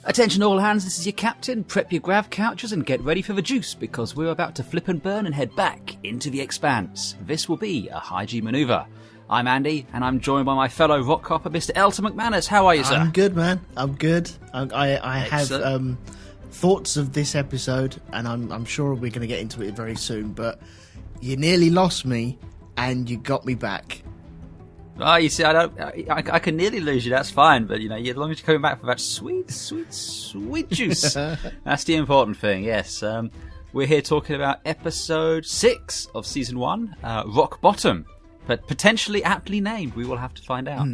Attention all hands, this is your captain. Prep your grav couches and get ready for the juice, because we're about to flip and burn and head back into the Expanse. This will be a high G manoeuvre. I'm Andy, and I'm joined by my fellow rock hopper, Mr. Elton McManus. How are you, sir? I'm good, man. I'm good. I have thoughts of this episode, and I'm sure we're going to get into it very soon, but you nearly lost me, and you got me back. Oh, you see, I can nearly lose you, that's fine, but, as long as you're coming back for that sweet juice, that's the important thing, yes. We're here talking about episode 6 of season 1, Rock Bottom, but potentially aptly named, we will have to find out.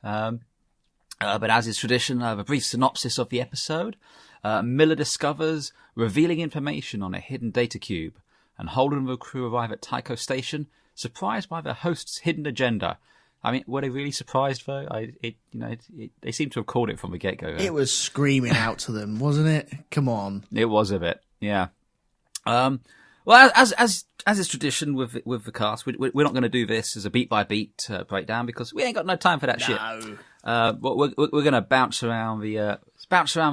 But as is tradition, I have a brief synopsis of the episode. Miller discovers revealing information on a hidden data cube, and Holden and the crew arrive at Tycho Station, surprised by the host's hidden agenda. I mean, were they really surprised though? They seem to have called it from the get-go. It was screaming out to them, wasn't it? Come on. It was a bit, yeah. Well, as is tradition with the cast, we're not going to do this as a beat by beat breakdown, because we ain't got no time for that shit. But we're going to bounce around the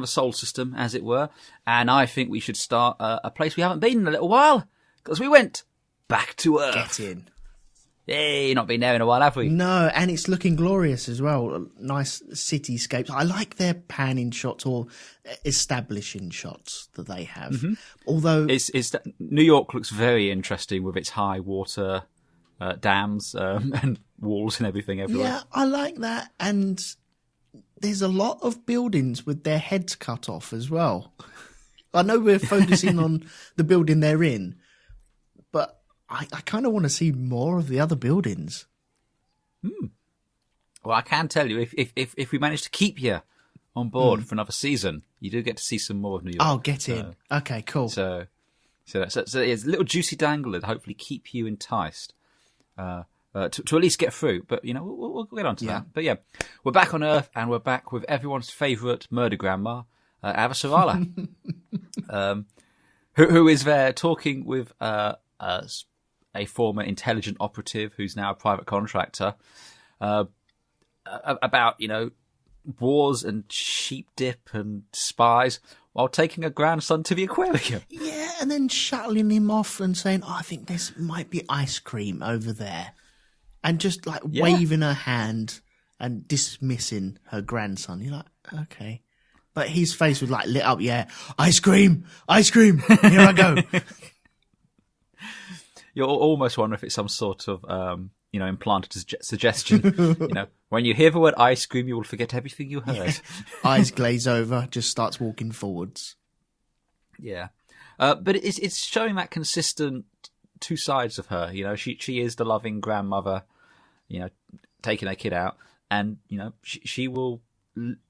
solar system, as it were, and I think we should start a place we haven't been in a little while, because we went back to Earth. Get in. Hey, not been there in a while, have we? No, and it's looking glorious as well. Nice cityscapes. I like their panning shots or establishing shots that they have. Mm-hmm. Although New York looks very interesting with its high water dams and walls and everything everywhere. Yeah, I like that. And there's a lot of buildings with their heads cut off as well. I know we're focusing on the building they're in, but I kind of want to see more of the other buildings. Well, I can tell you, if we manage to keep you on board for another season, you do get to see some more of New York. Oh, get in. Okay, cool. So it's a little juicy dangle that hopefully keep you enticed to at least get through. But, we'll get on to that. But yeah, we're back on Earth, and we're back with everyone's favourite murder grandma, Avasarala, who is there talking with a former intelligent operative who's now a private contractor, about, wars and sheep dip and spies, while taking a grandson to the aquarium. Yeah, and then shuttling him off and saying, I think there might be ice cream over there. And just waving her hand and dismissing her grandson. You're like, okay. But his face was lit up, ice cream, here I go. You almost wonder if it's some sort of, implanted suggestion. When you hear the word ice cream, you will forget everything you heard. Yeah. Eyes glaze over, just starts walking forwards. Yeah. But it's showing that consistent two sides of her. She is the loving grandmother, taking her kid out. And, she will...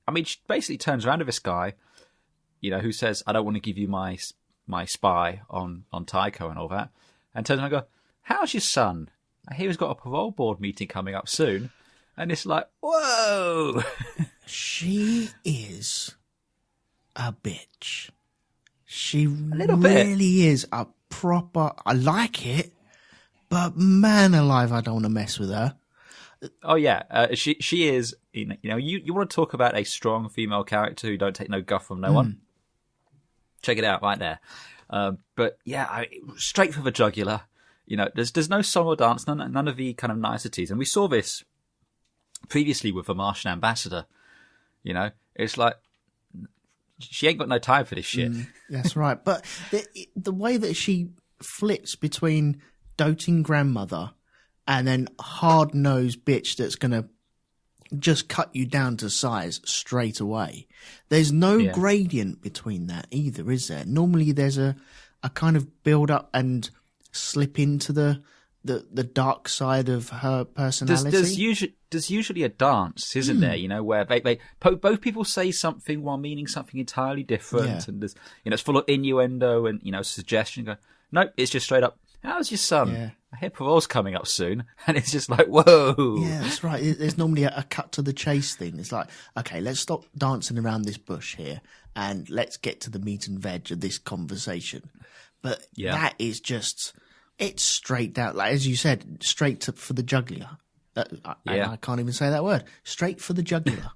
I mean, she basically turns around to this guy, who says, I don't want to give you my spy on Tycho and all that. And turns around and go, how's your son? I hear he's got a parole board meeting coming up soon. And it's like, whoa! She is a bitch. She really is a proper... I like it, but man alive, I don't want to mess with her. Oh, yeah. She is... you want to talk about a strong female character who don't take no guff from no one? Check it out right there. But yeah, straight for the jugular. There's no song or dance, none of the kind of niceties. And we saw this previously with the Martian ambassador. It's like she ain't got no time for this shit. That's right. But the way that she flips between doting grandmother and then hard-nosed bitch that's going to just cut you down to size straight away. There's no gradient between that either, is there? Normally there's a kind of build up and slip into the dark side of her personality. There's usually a dance, isn't there? Where they both people say something while meaning something entirely different, and there's it's full of innuendo and suggestion. Go, nope, it's just straight up. How's your son? Yeah. I hear parole's coming up soon, and it's just like, whoa. Yeah, that's right. There's normally a cut to the chase thing. It's like, okay, let's stop dancing around this bush here, and let's get to the meat and veg of this conversation. But that is just, it's straight down, as you said, straight for the jugular. I can't even say that word. Straight for the jugular.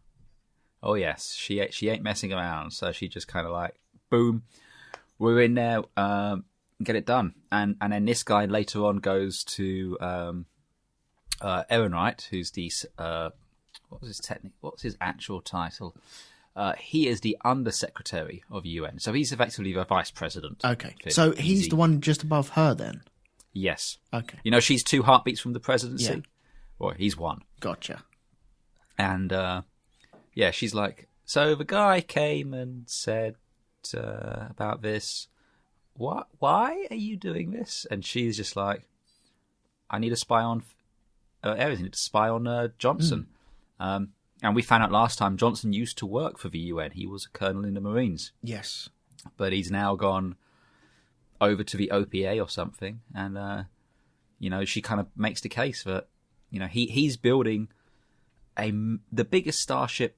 Oh yes, she ain't messing around. So she just kind of like, boom, we're in there, get it done. And then this guy later on goes to Ehrenreich, who's the what's his actual title? He is the Undersecretary of UN, so he's effectively the Vice President. Okay, so he's the one just above her then. Yes. Okay. You know, she's 2 heartbeats from the presidency. Yeah. Well, he's 1. Gotcha. And yeah, she's like, so the guy came and said about this. What? Why are you doing this? And she's just like, I need to spy on everything. To spy on Johnson. And we found out last time Johnson used to work for the UN. He was a colonel in the Marines. Yes. But he's now gone over to the OPA or something. And, you know, she kind of makes the case that, you know, he's building the biggest starship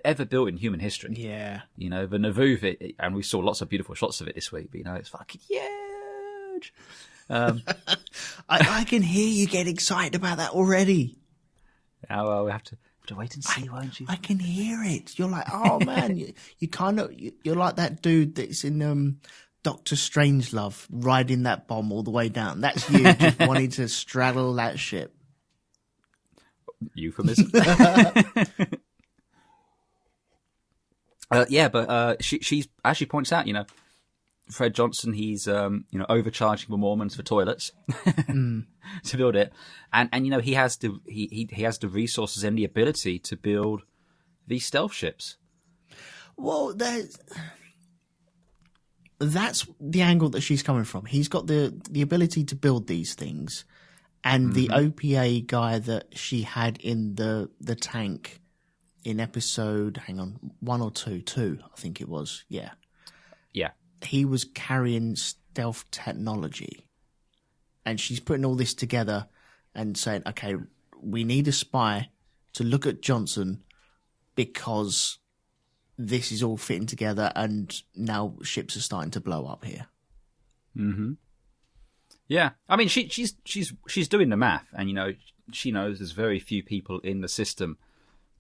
ever built in human history. Yeah. You know, the Nauvoo, and we saw lots of beautiful shots of it this week, but, you know, it's fucking huge. I can hear you get excited about that already. Oh, well, we have to wait and see, won't you? I can hear it. You're like, oh man, you kind of, you're like that dude that's in Doctor Strangelove riding that bomb all the way down. That's you, just wanting to straddle that ship. Euphemism. Yeah, but she's, as she points out, you know, Fred Johnson, he's you know, overcharging the Mormons for toilets to build it, and you know, he has the resources and the ability to build these stealth ships. Well, that's the angle that she's coming from. He's got the ability to build these things, and the OPA guy that she had in the tank in episode, 1 or 2, I think it was, yeah. He was carrying stealth technology, and she's putting all this together and saying, okay, we need a spy to look at Johnson because this is all fitting together, and now ships are starting to blow up here. Yeah, I mean, she's doing the math, and you know, she knows there's very few people in the system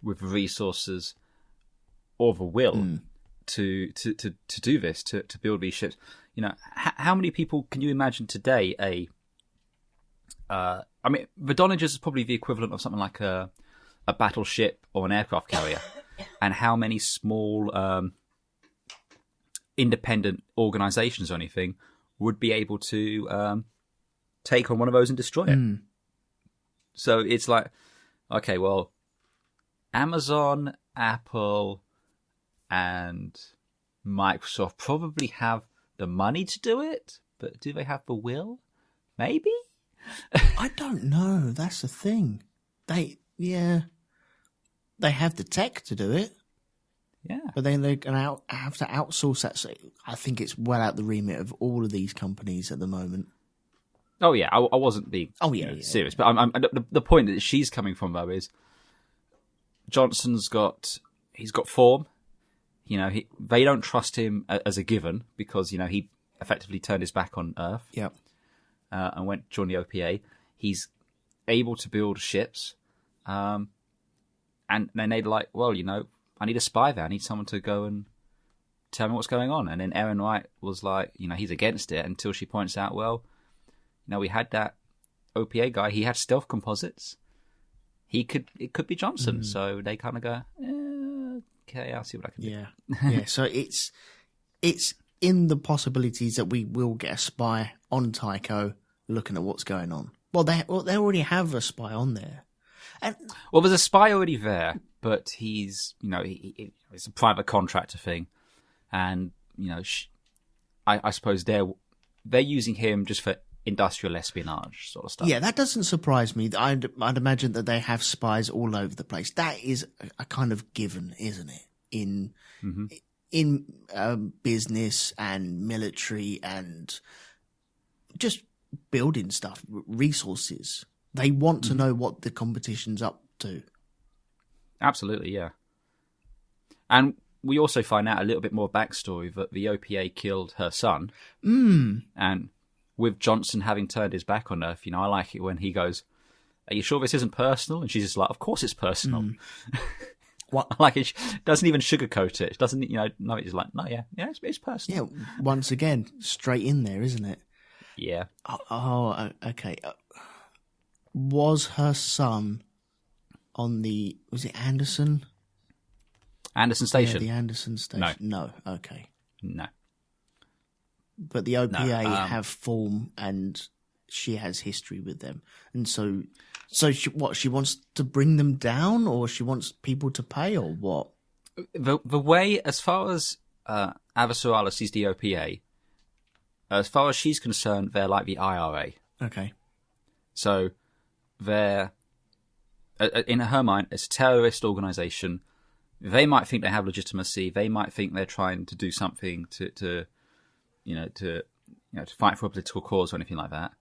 with resources or the will to do this, to build these ships. You know, how many people can you imagine today? I mean, the Donagers is probably the equivalent of something like a battleship or an aircraft carrier. And how many small independent organizations or anything would be able to take on one of those and destroy it? So it's like, okay, well, Amazon, Apple, and Microsoft probably have the money to do it, but do they have the will? Maybe? I don't know. That's the thing. They have the tech to do it. Yeah. But then they're going to have to outsource that. So I think it's well out the remit of all of these companies at the moment. Oh, yeah. I wasn't being serious. But the point that she's coming from, though, is Johnson's got form. You know, they don't trust him as a given because, you know, he effectively turned his back on Earth. Yep. And went to join the OPA. He's able to build ships. And then they're like, well, you know, I need a spy there. I need someone to go and tell me what's going on. And then Ehrenreich was like, you know, he's against it until she points out, well, you know, we had that OPA guy. He had stealth composites. It could be Johnson. So they kind of go, okay, I'll see what I can do. Yeah. So it's in the possibilities that we will get a spy on Tycho looking at what's going on. Well, they already have a spy on there. Well, there's a spy already there, but he's, you know, it's a private contractor thing, and you know, I suppose they're using him just for industrial espionage sort of stuff. Yeah, that doesn't surprise me. I'd imagine that they have spies all over the place. That is a kind of given, isn't it? In business and military and just building stuff, resources. They want to know what the competition's up to. Absolutely, yeah. And we also find out a little bit more backstory that the OPA killed her son. And with Johnson having turned his back on Earth, you know, I like it when he goes, are you sure this isn't personal? And she's just like, of course it's personal. What? Like it doesn't even sugarcoat it. It doesn't, no, it's like, no, yeah, it's personal. Yeah, once again, straight in there, isn't it? Yeah. Oh, okay. Was her son on was it Anderson? Anderson Station? Yeah, the Anderson Station. No. Okay. No. But the OPA have form, and she has history with them. And so she wants to bring them down, or she wants people to pay, or what? The way, as far as Avasarala sees the OPA, as far as she's concerned, they're like the IRA. Okay. So they're, in her mind, it's a terrorist organisation. They might think they have legitimacy. They might think they're trying to do something to fight for a political cause or anything like that.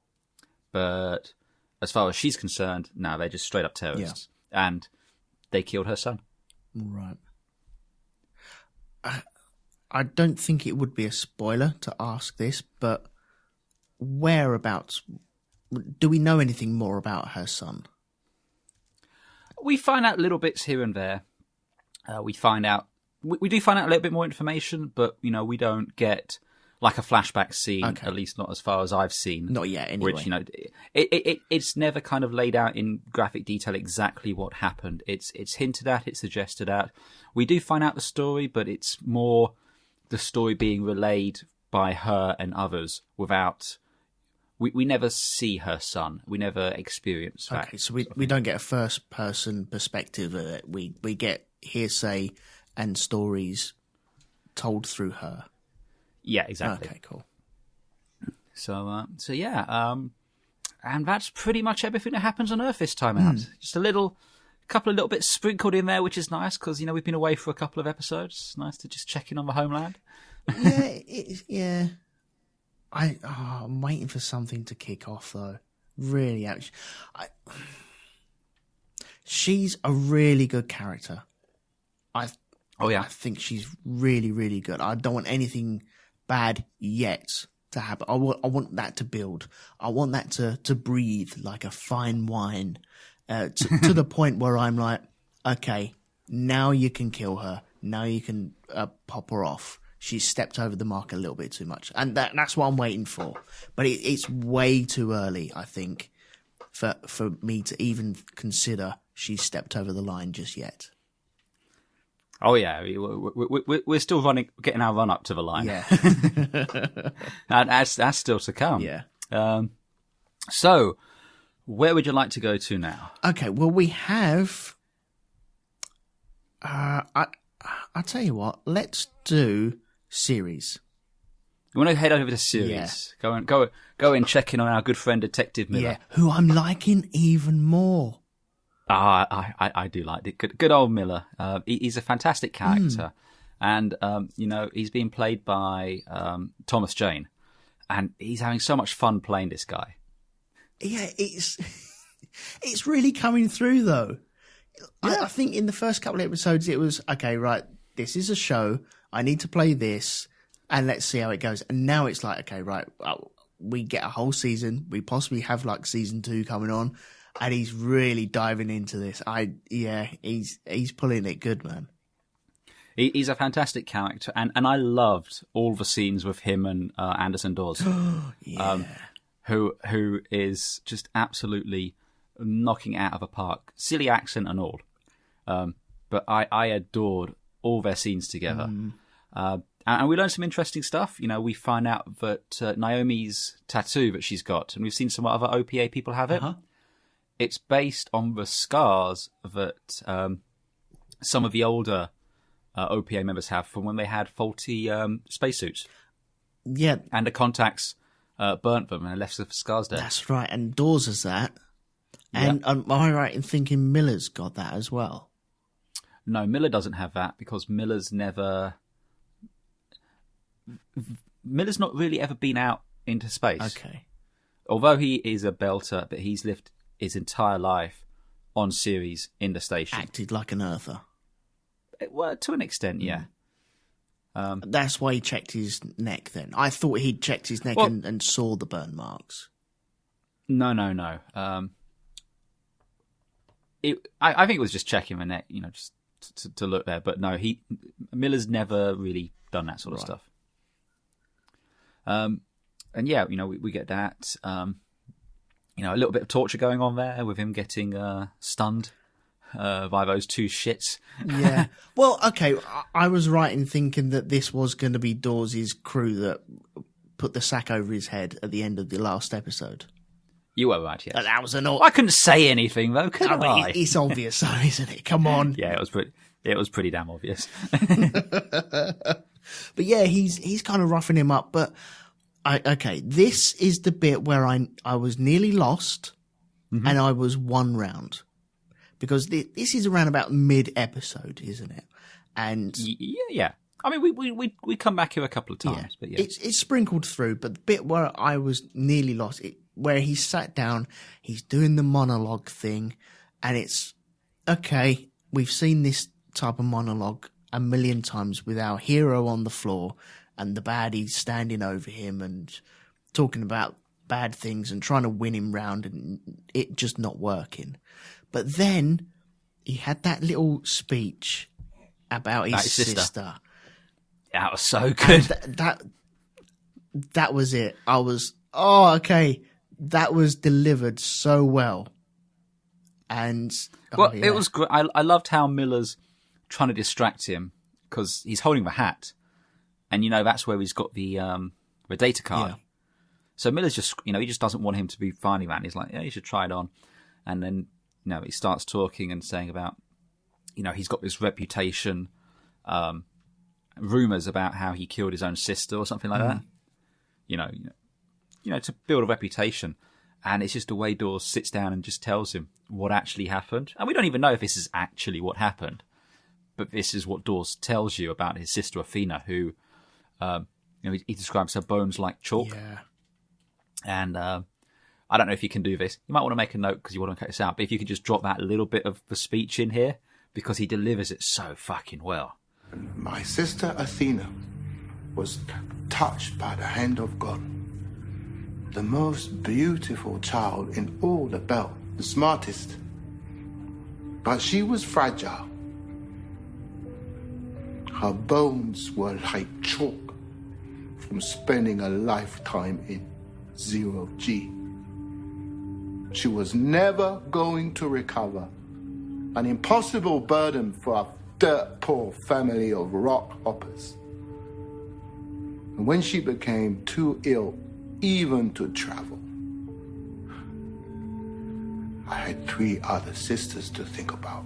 But as far as she's concerned, no, they're just straight up terrorists. Yeah. And they killed her son. Right. I don't think it would be a spoiler to ask this, but whereabouts, do we know anything more about her son? We find out little bits here and there. We do find out a little bit more information, but, we don't get like a flashback scene, okay. At least not as far as I've seen. Not yet, anyway. Which, it's never kind of laid out in graphic detail exactly what happened. It's hinted at, it's suggested at. We do find out the story, but it's more the story being relayed by her and others without... We never see her son. We never experience that. Okay, so we don't get a first-person perspective of it. We get hearsay and stories told through her. Yeah, exactly. Okay, cool. So yeah, and that's pretty much everything that happens on Earth this time out. Just couple of little bits sprinkled in there, which is nice because we've been away for a couple of episodes. It's nice to just check in on the homeland. Yeah. I'm waiting for something to kick off though. Really, actually, she's a really good character. I think she's really, really good. I don't want anything bad yet to happen. I want that to build. I want that to breathe like a fine wine, to the point where I'm like, okay, now you can kill her. Now you can pop her off. She's stepped over the mark a little bit too much, and that's what I'm waiting for. But it's way too early, I think, for me to even consider she's stepped over the line just yet. Oh yeah, we're still getting our run up to the line. Yeah, and that's still to come. Yeah. So, where would you like to go to now? Okay, well we have. I tell you what, let's do series. You want to head over to series? Yeah. Go and check in on our good friend Detective Miller. Yeah, who I'm liking even more. I do like it. Good old Miller. He's a fantastic character, and he's being played by Thomas Jane, and he's having so much fun playing this guy. Yeah, it's really coming through though. Yeah. I think in the first couple of episodes it was okay. Right, this is a show. I need to play this, and let's see how it goes. And now it's like, okay, right, we get a whole season. We possibly have like season 2 coming on. And he's really diving into this. He's pulling it good, man. He's a fantastic character, and I loved all the scenes with him and Anderson Dawes, who is just absolutely knocking it out of the park, silly accent and all. But I adored all their scenes together, and we learned some interesting stuff. We find out that Naomi's tattoo that she's got, and we've seen some other OPA people have it. Uh-huh. It's based on the scars that some of the older OPA members have from when they had faulty spacesuits. Yeah. And the contacts burnt them and left the scars there. That's right. And Dawes has that. And am I right in thinking Miller's got that as well? No, Miller doesn't have that because Miller's not really ever been out into space. Okay. Although he is a belter, but he's lived his entire life on Ceres in the station. Acted like an earther. Well, to an extent, yeah. That's why he checked his neck then. I thought he'd checked his neck and saw the burn marks. No. I think it was just checking the neck, just to look there. But no, Miller's never really done that sort of stuff. And yeah, we get that. A little bit of torture going on there with him getting stunned by those two shits. Yeah. Well, okay, I was right in thinking that this was going to be Dawes' crew that put the sack over his head at the end of the last episode. You were right, yes. That was I couldn't say anything, though, could I? It's obvious, though, isn't it? Come on. Yeah, it was pretty damn obvious. But yeah, he's kind of roughing him up. But this is the bit where I was nearly lost, and I was one round, because this is around about mid-episode, isn't it? And yeah. I mean, we come back here a couple of times, but yeah, it's sprinkled through. But the bit where I was nearly lost, where he sat down, he's doing the monologue thing, and it's okay. We've seen this type of monologue a million times with our hero on the floor and the baddie standing over him and talking about bad things and trying to win him round, and it just not working. But then he had that little speech about his sister. That was so good. That was it. I was, okay. That was delivered so well. And it was great. I loved how Miller's trying to distract him because he's holding the hat, and that's where he's got the data card. Yeah. So Miller's just he just doesn't want him to be finding that. And he's like, yeah, you should try it on. And then he starts talking and saying about he's got this reputation, rumors about how he killed his own sister or something like that. To build a reputation. And it's just the way Dawes sits down and just tells him what actually happened. And we don't even know if this is actually what happened, but this is what Dawes tells you about his sister Athena, who, he describes her bones like chalk. Yeah. And I don't know if you can do this. You might want to make a note because you want to cut this out. But if you could just drop that little bit of the speech in here, because he delivers it so fucking well. My sister Athena was touched by the hand of God. The most beautiful child in all the belt, the smartest. But she was fragile. Her bones were like chalk from spending a lifetime in 0G. She was never going to recover. An impossible burden for a dirt-poor family of rock hoppers. And when she became too ill even to travel, I had 3 other sisters to think about.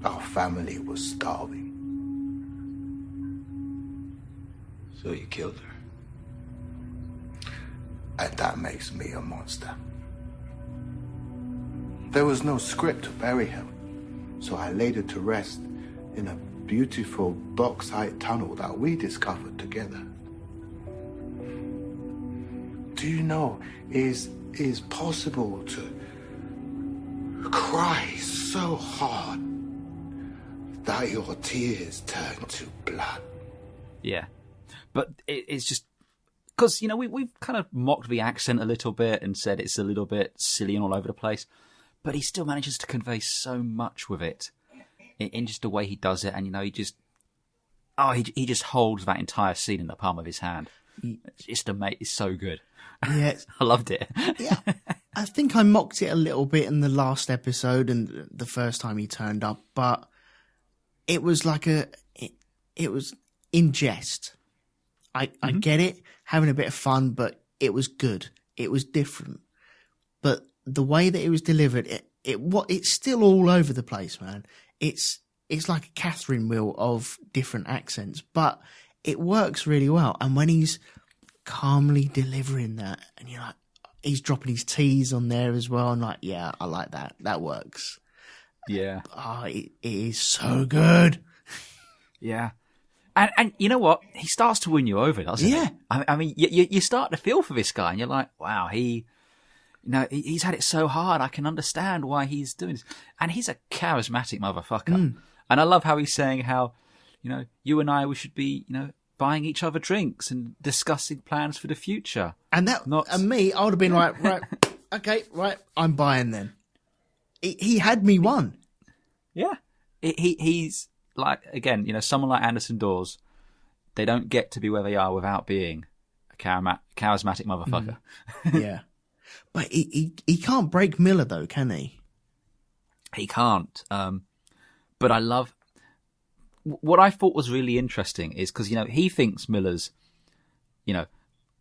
Our family was starving. So you killed her? And that makes me a monster. There was no script to bury her, so I laid her to rest in a beautiful bauxite tunnel that we discovered together. Do you know, it is possible to cry so hard that your tears turn to blood? Yeah. But it's just because, we've kind of mocked the accent a little bit and said it's a little bit silly and all over the place. But he still manages to convey so much with it in just the way he does it. And, he just holds that entire scene in the palm of his hand. It's so good. Yeah. I loved it. Yeah. I think I mocked it a little bit in the last episode and the first time he turned up, but it was like it was in jest. I get it, having a bit of fun, but it was good. It was different. But the way that it was delivered, it's still all over the place, man. It's like a Catherine wheel of different accents, but it works really well. And when he's calmly delivering that, and you're like, he's dropping his T's on there as well. I'm like, yeah, I like that. That works. Yeah. It is so good. Yeah. And you know what? He starts to win you over, doesn't he? Yeah. I mean, you start to feel for this guy, and you're like, wow, he's had it so hard. I can understand why he's doing this. And he's a charismatic motherfucker. Mm. And I love how he's saying how, you and I, we should be, buying each other drinks and discussing plans for the future. And me, I would have been like, right, okay, right, I'm buying then. He had me won. Yeah. He's like, again, someone like Anderson Dawes, they don't get to be where they are without being a charismatic motherfucker. Yeah. But he can't break Miller, though, can he? He can't. But I love... What I thought was really interesting is because, he thinks Miller's,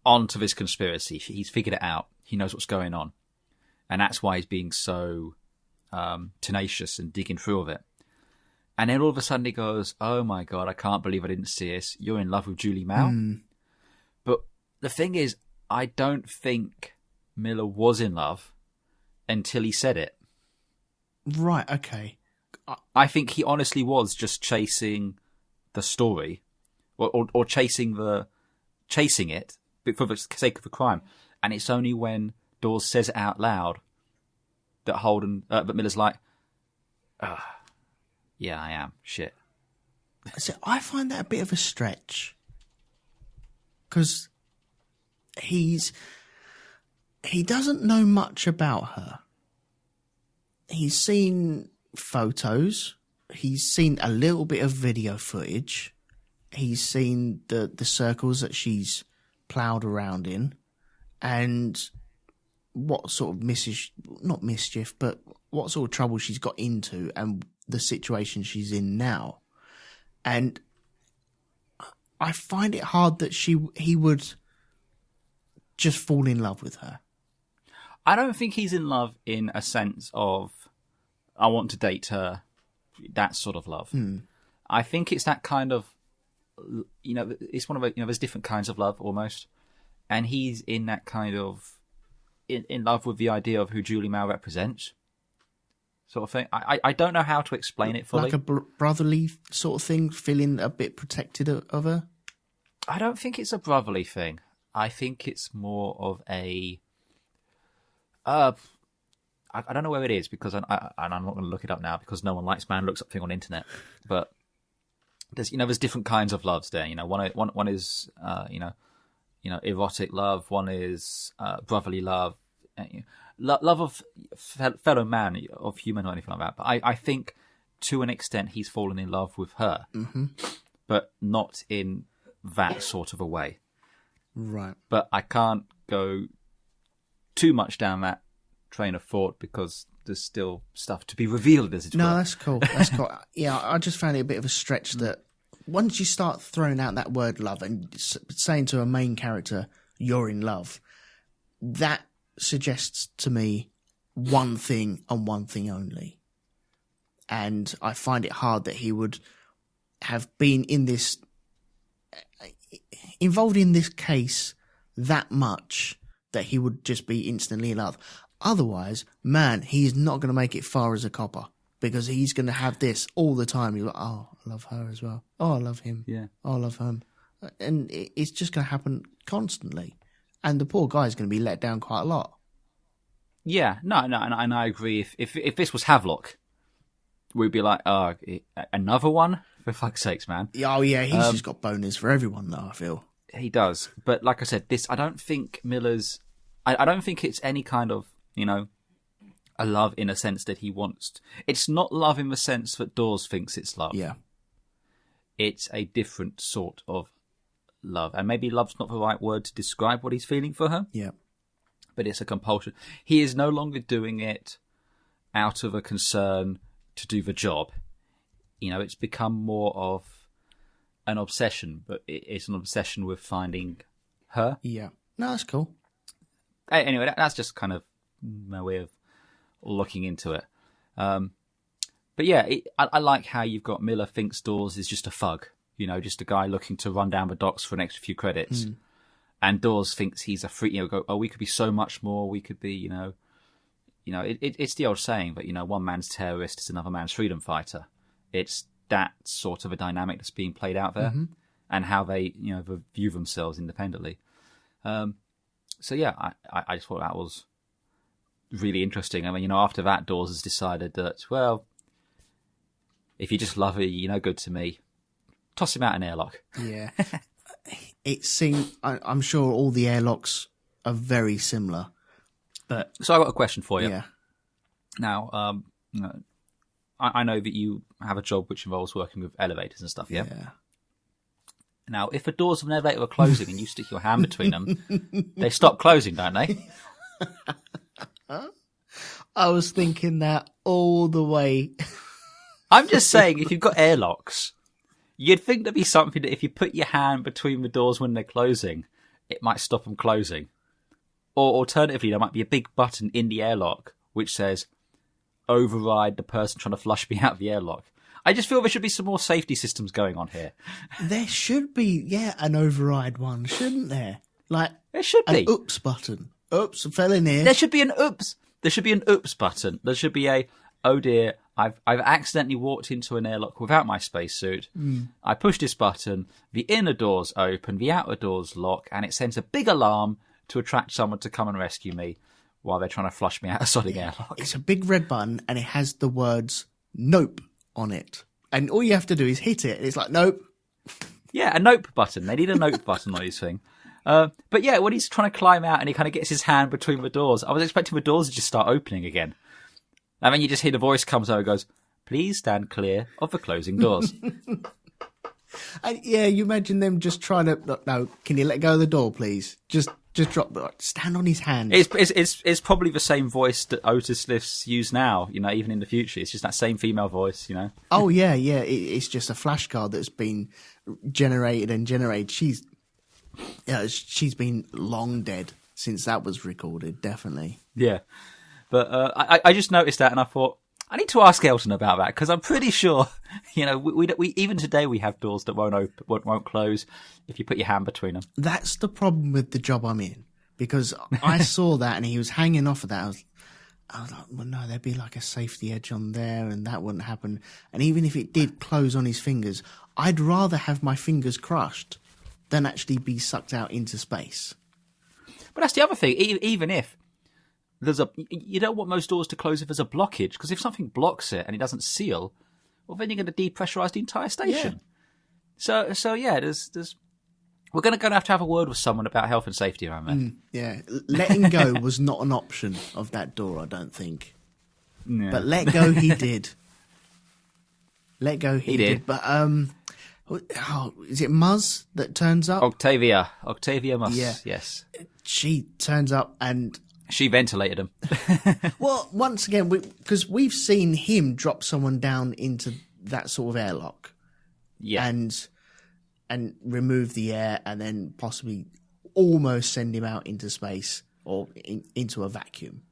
onto this conspiracy. He's figured it out. He knows what's going on. And that's why he's being so tenacious and digging through of it. And then all of a sudden he goes, oh my God, I can't believe I didn't see this. You're in love with Julie Mao. But the thing is, I don't think Miller was in love until he said it. Right, okay. I think he honestly was just chasing the story or chasing it for the sake of the crime. And it's only when Dawes says it out loud that that Miller's like, yeah, I am. Shit. So I find that a bit of a stretch. Because he doesn't know much about her. He's seen photos. He's seen a little bit of video footage. He's seen the circles that she's ploughed around in. And what sort of not mischief, but what sort of trouble she's got into and the situation she's in now. And I find it hard that he would just fall in love with her. I don't think he's in love in a sense of, I want to date her, that sort of love. I think it's that kind of, it's one of there's different kinds of love almost. And he's in that kind of, in love with the idea of who Julie Mao represents, sort of thing. I don't know how to explain it fully. Like a brotherly sort of thing, feeling a bit protected of her? I don't think it's a brotherly thing. I think it's more of a... I don't know where it is, because I'm not going to look it up now, because no one likes man looks up thing on the internet. But there's different kinds of loves there. One is erotic love. One is brotherly love. Love of fellow man, of human or anything like that. But I think to an extent he's fallen in love with her, but not in that sort of a way. Right. But I can't go too much down that train of thought because there's still stuff to be revealed, as it were. No, that's cool. That's cool. Yeah, I just found it a bit of a stretch that once you start throwing out that word love and saying to a main character, you're in love, that suggests to me one thing and one thing only. And I find it hard that he would have been involved in this case that much that he would just be instantly in love. Otherwise, man, he's not going to make it far as a copper, because he's going to have this all the time. You're like, oh, I love her as well. Oh, I love him. Yeah. Oh, I love him. And it's just going to happen constantly. And the poor guy's going to be let down quite a lot. Yeah, no, and I agree. If this was Havelock, we'd be like, oh, another one? For fuck's sakes, man. Oh, yeah, he's just got boners for everyone, though, I feel. He does. But like I said, I don't think Miller's... I don't think it's any kind of, a love in a sense that he wants. It's not love in the sense that Dawes thinks it's love. Yeah. It's a different sort of love. And maybe love's not the right word to describe what he's feeling for her. Yeah. But it's a compulsion. He is no longer doing it out of a concern to do the job. It's become more of an obsession, but it's an obsession with finding her. Yeah. No, that's cool. Anyway, that's just kind of my way of looking into it. But yeah, I like how you've got Miller thinks Dawes is just a thug, just a guy looking to run down the docks for an extra few credits. And Dawes thinks he's a freak, we could be so much more, we could be, it's the old saying, but, one man's terrorist is another man's freedom fighter. It's that sort of a dynamic that's being played out there, and how they, view themselves independently. So yeah, I just thought that was really interesting. I mean, after that, Dawes has decided that, well, if you just love her, you're no good to me. Toss him out an airlock. Yeah. It seems, I'm sure all the airlocks are very similar. But so I got a question for you. Yeah. Now, I know that you have a job which involves working with elevators and stuff, yeah? Now, if the doors of an elevator are closing and you stick your hand between them, they stop closing, don't they? I was thinking that all the way. I'm just saying, if you've got airlocks, you'd think there'd be something that if you put your hand between the doors when they're closing, it might stop them closing. Or alternatively, there might be a big button in the airlock which says, override the person trying to flush me out of the airlock. I just feel there should be some more safety systems going on here. There should be, an override one, shouldn't there? Like, there should be. An oops button. Oops, I fell in here. There should be an oops. There should be an oops button. There should be a, oh dear, I've accidentally walked into an airlock without my spacesuit. I push this button, the inner doors open, the outer doors lock, and it sends a big alarm to attract someone to come and rescue me while they're trying to flush me out of Sonic airlock. It's a big red button, and it has the words nope on it. And all you have to do is hit it, and it's like, nope. Yeah, a nope button. They need a nope button on this thing. But yeah, when he's trying to climb out and he kind of gets his hand between the doors, I was expecting the doors to just start opening again. And then you just hear the voice comes over and goes, please stand clear of the closing doors. And you imagine them just trying to, no, can you let go of the door, please? Just drop, stand on his hand. It's probably the same voice that Otis lifts use now, even in the future. It's just that same female voice, Oh, yeah. It's just a flashcard that's been generated. She's been long dead since that was recorded, definitely. Yeah. But I just noticed that and I thought, I need to ask Elton about that because I'm pretty sure, we even today we have doors that won't close if you put your hand between them. That's the problem with the job I'm in because I saw that and he was hanging off of that. I was like, well, no, there'd be like a safety edge on there and that wouldn't happen. And even if it did close on his fingers, I'd rather have my fingers crushed than actually be sucked out into space. But that's the other thing. Even if you don't want most doors to close if there's a blockage, because if something blocks it and it doesn't seal, well, then you're going to depressurize the entire station. Yeah. So yeah, we're going to have a word with someone about health and safety around there. Letting go was not an option of that door, I don't think. Yeah. But let go he did. Let go he did. But is it Muzz that turns up? Octavia Muzz. Yeah. Yes. She turns up and she ventilated him. Well, once again, because we've seen him drop someone down into that sort of airlock. Yeah. And remove the air and then possibly almost send him out into space or into a vacuum.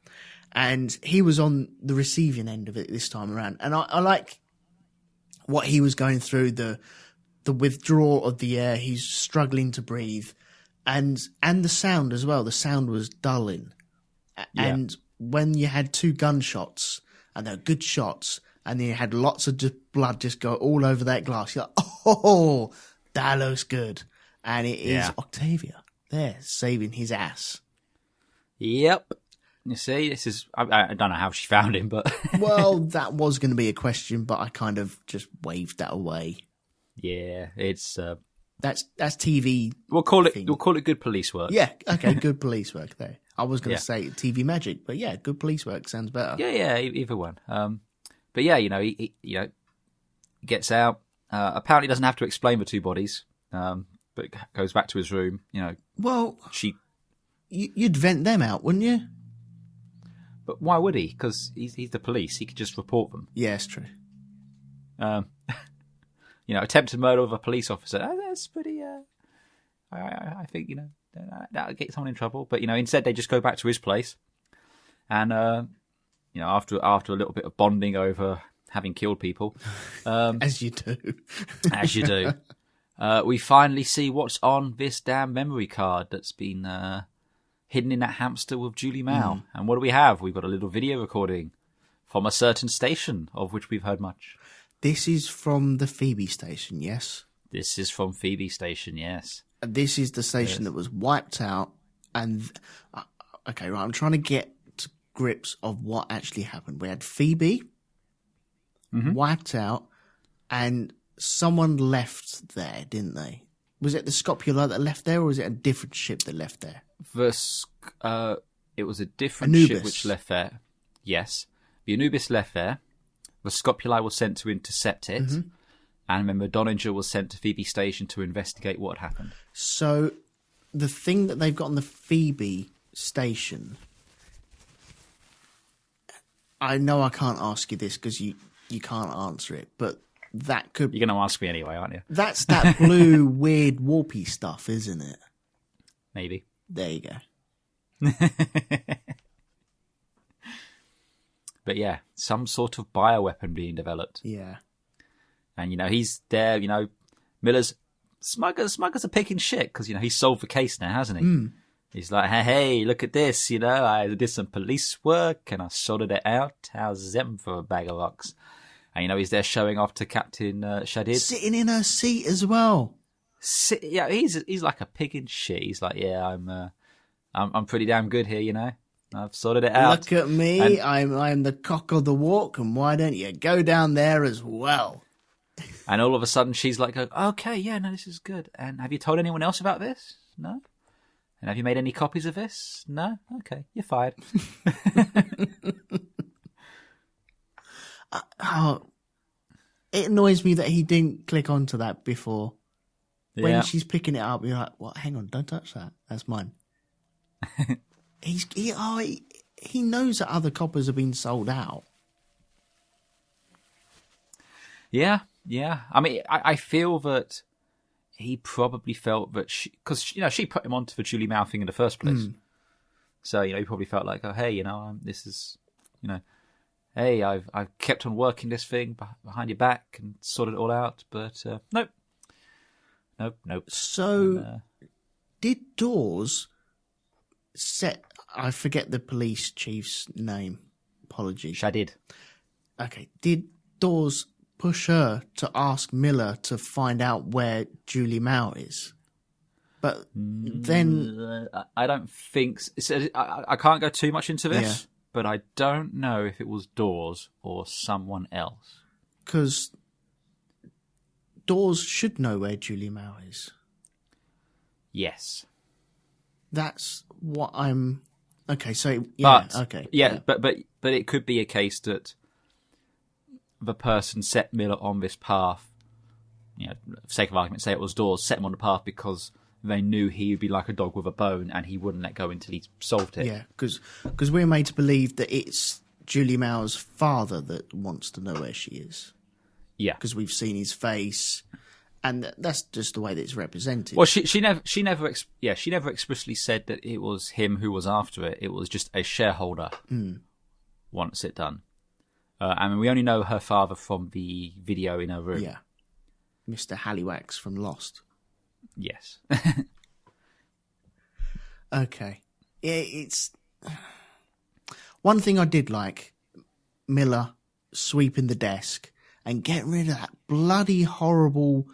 And he was on the receiving end of it this time around. And I like what he was going through, the withdrawal of the air. He's struggling to breathe. And the sound as well. The sound was dulling. And when you had two gunshots, and they're good shots, and then you had lots of blood just go all over that glass, you're like, oh, that looks good. And it is Octavia there, saving his ass. Yep. You see, this is... I don't know how she found him, but... Well, that was going to be a question, but I kind of just waved that away. Yeah, it's... That's TV. We'll call it good police work. Yeah, okay, good police work there. I was going to say TV magic, but yeah, good police work sounds better. Yeah, either one. But yeah, he gets out. Apparently, doesn't have to explain the two bodies, but goes back to his room. Well, you'd vent them out, wouldn't you? But why would he? Because he's the police. He could just report them. Yeah, it's true. Attempted murder of a police officer. That's pretty. I think that'll get someone in trouble. But instead they just go back to his place, and after a little bit of bonding over having killed people, as you do, we finally see what's on this damn memory card that's been hidden in that hamster with Julie Mao. And what do we have? We've got a little video recording from a certain station of which we've heard much. This is from the Phoebe station, yes? This is from Phoebe station, yes. This is the station that was wiped out. And, okay, right, I'm trying to get to grips of what actually happened. We had Phoebe wiped out, and someone left there, didn't they? Was it the Scopula that left there, or was it a different ship that left there? It was a different ship which left there, yes. the Anubis left there. The Scopuli was sent to intercept it. Mm-hmm. And then the Donninger was sent to Phoebe Station to investigate what had happened. So the thing that they've got on the Phoebe Station... I know I can't ask you this because you can't answer it, but that could... You're going to ask me anyway, aren't you? That's that blue, weird, warpy stuff, isn't it? Maybe. There you go. But yeah, some sort of bioweapon being developed. Yeah. And, he's there, Miller's... Smuggler's are picking shit because, he's solved the case now, hasn't he? Mm. He's like, hey, look at this, I did some police work and I sorted it out. How's them for a bag of rocks? And, he's there showing off to Captain Shadid. Sitting in her seat as well. Yeah, he's like a pig in shit. He's like, yeah, I'm pretty damn good here, I've sorted it out. Look at me, I'm the cock of the walk, and why don't you go down there as well? And all of a sudden she's like, okay, yeah, no, this is good. And have you told anyone else about this? No? And have you made any copies of this? No? Okay, you're fired. It annoys me that he didn't click onto that before. When Yeah. she's picking it up, you're like, "What? Hang on, don't touch that. That's mine." He knows that other coppers have been sold out. Yeah. I mean, I feel that he probably felt that because she put him onto the Julie Mao thing in the first place. So he probably felt like, oh hey, this is, hey, I've kept on working this thing behind your back and sorted it all out, but nope. So, did Dawes set? I forget the police chief's name. Apologies. Shadid. Okay. Did Dawes push her to ask Miller to find out where Julie Mao is? But then I don't think so. I can't go too much into this, Yeah. but I don't know if it was Dawes or someone else. because Dawes should know where Julie Mao is. Yes. That's what I'm. Okay, so yeah, But okay, yeah, but it could be a case that the person set Miller on this path. For sake of argument, say it was Dawes, set him on the path because they knew he would be like a dog with a bone and he wouldn't let go until he solved it. Yeah, because we're made to believe that it's Julie Mao's father that wants to know where she is. Yeah, because we've seen his face, and that's just the way that it's represented. Well, she never explicitly said that it was him who was after it. It was just a shareholder. Wants it done. I mean, we only know her father from the video in her room. Yeah, Mr. Halliwax from Lost. Yes. Okay. Yeah, it's one thing I did like, Miller sweeping the desk and getting rid of that bloody horrible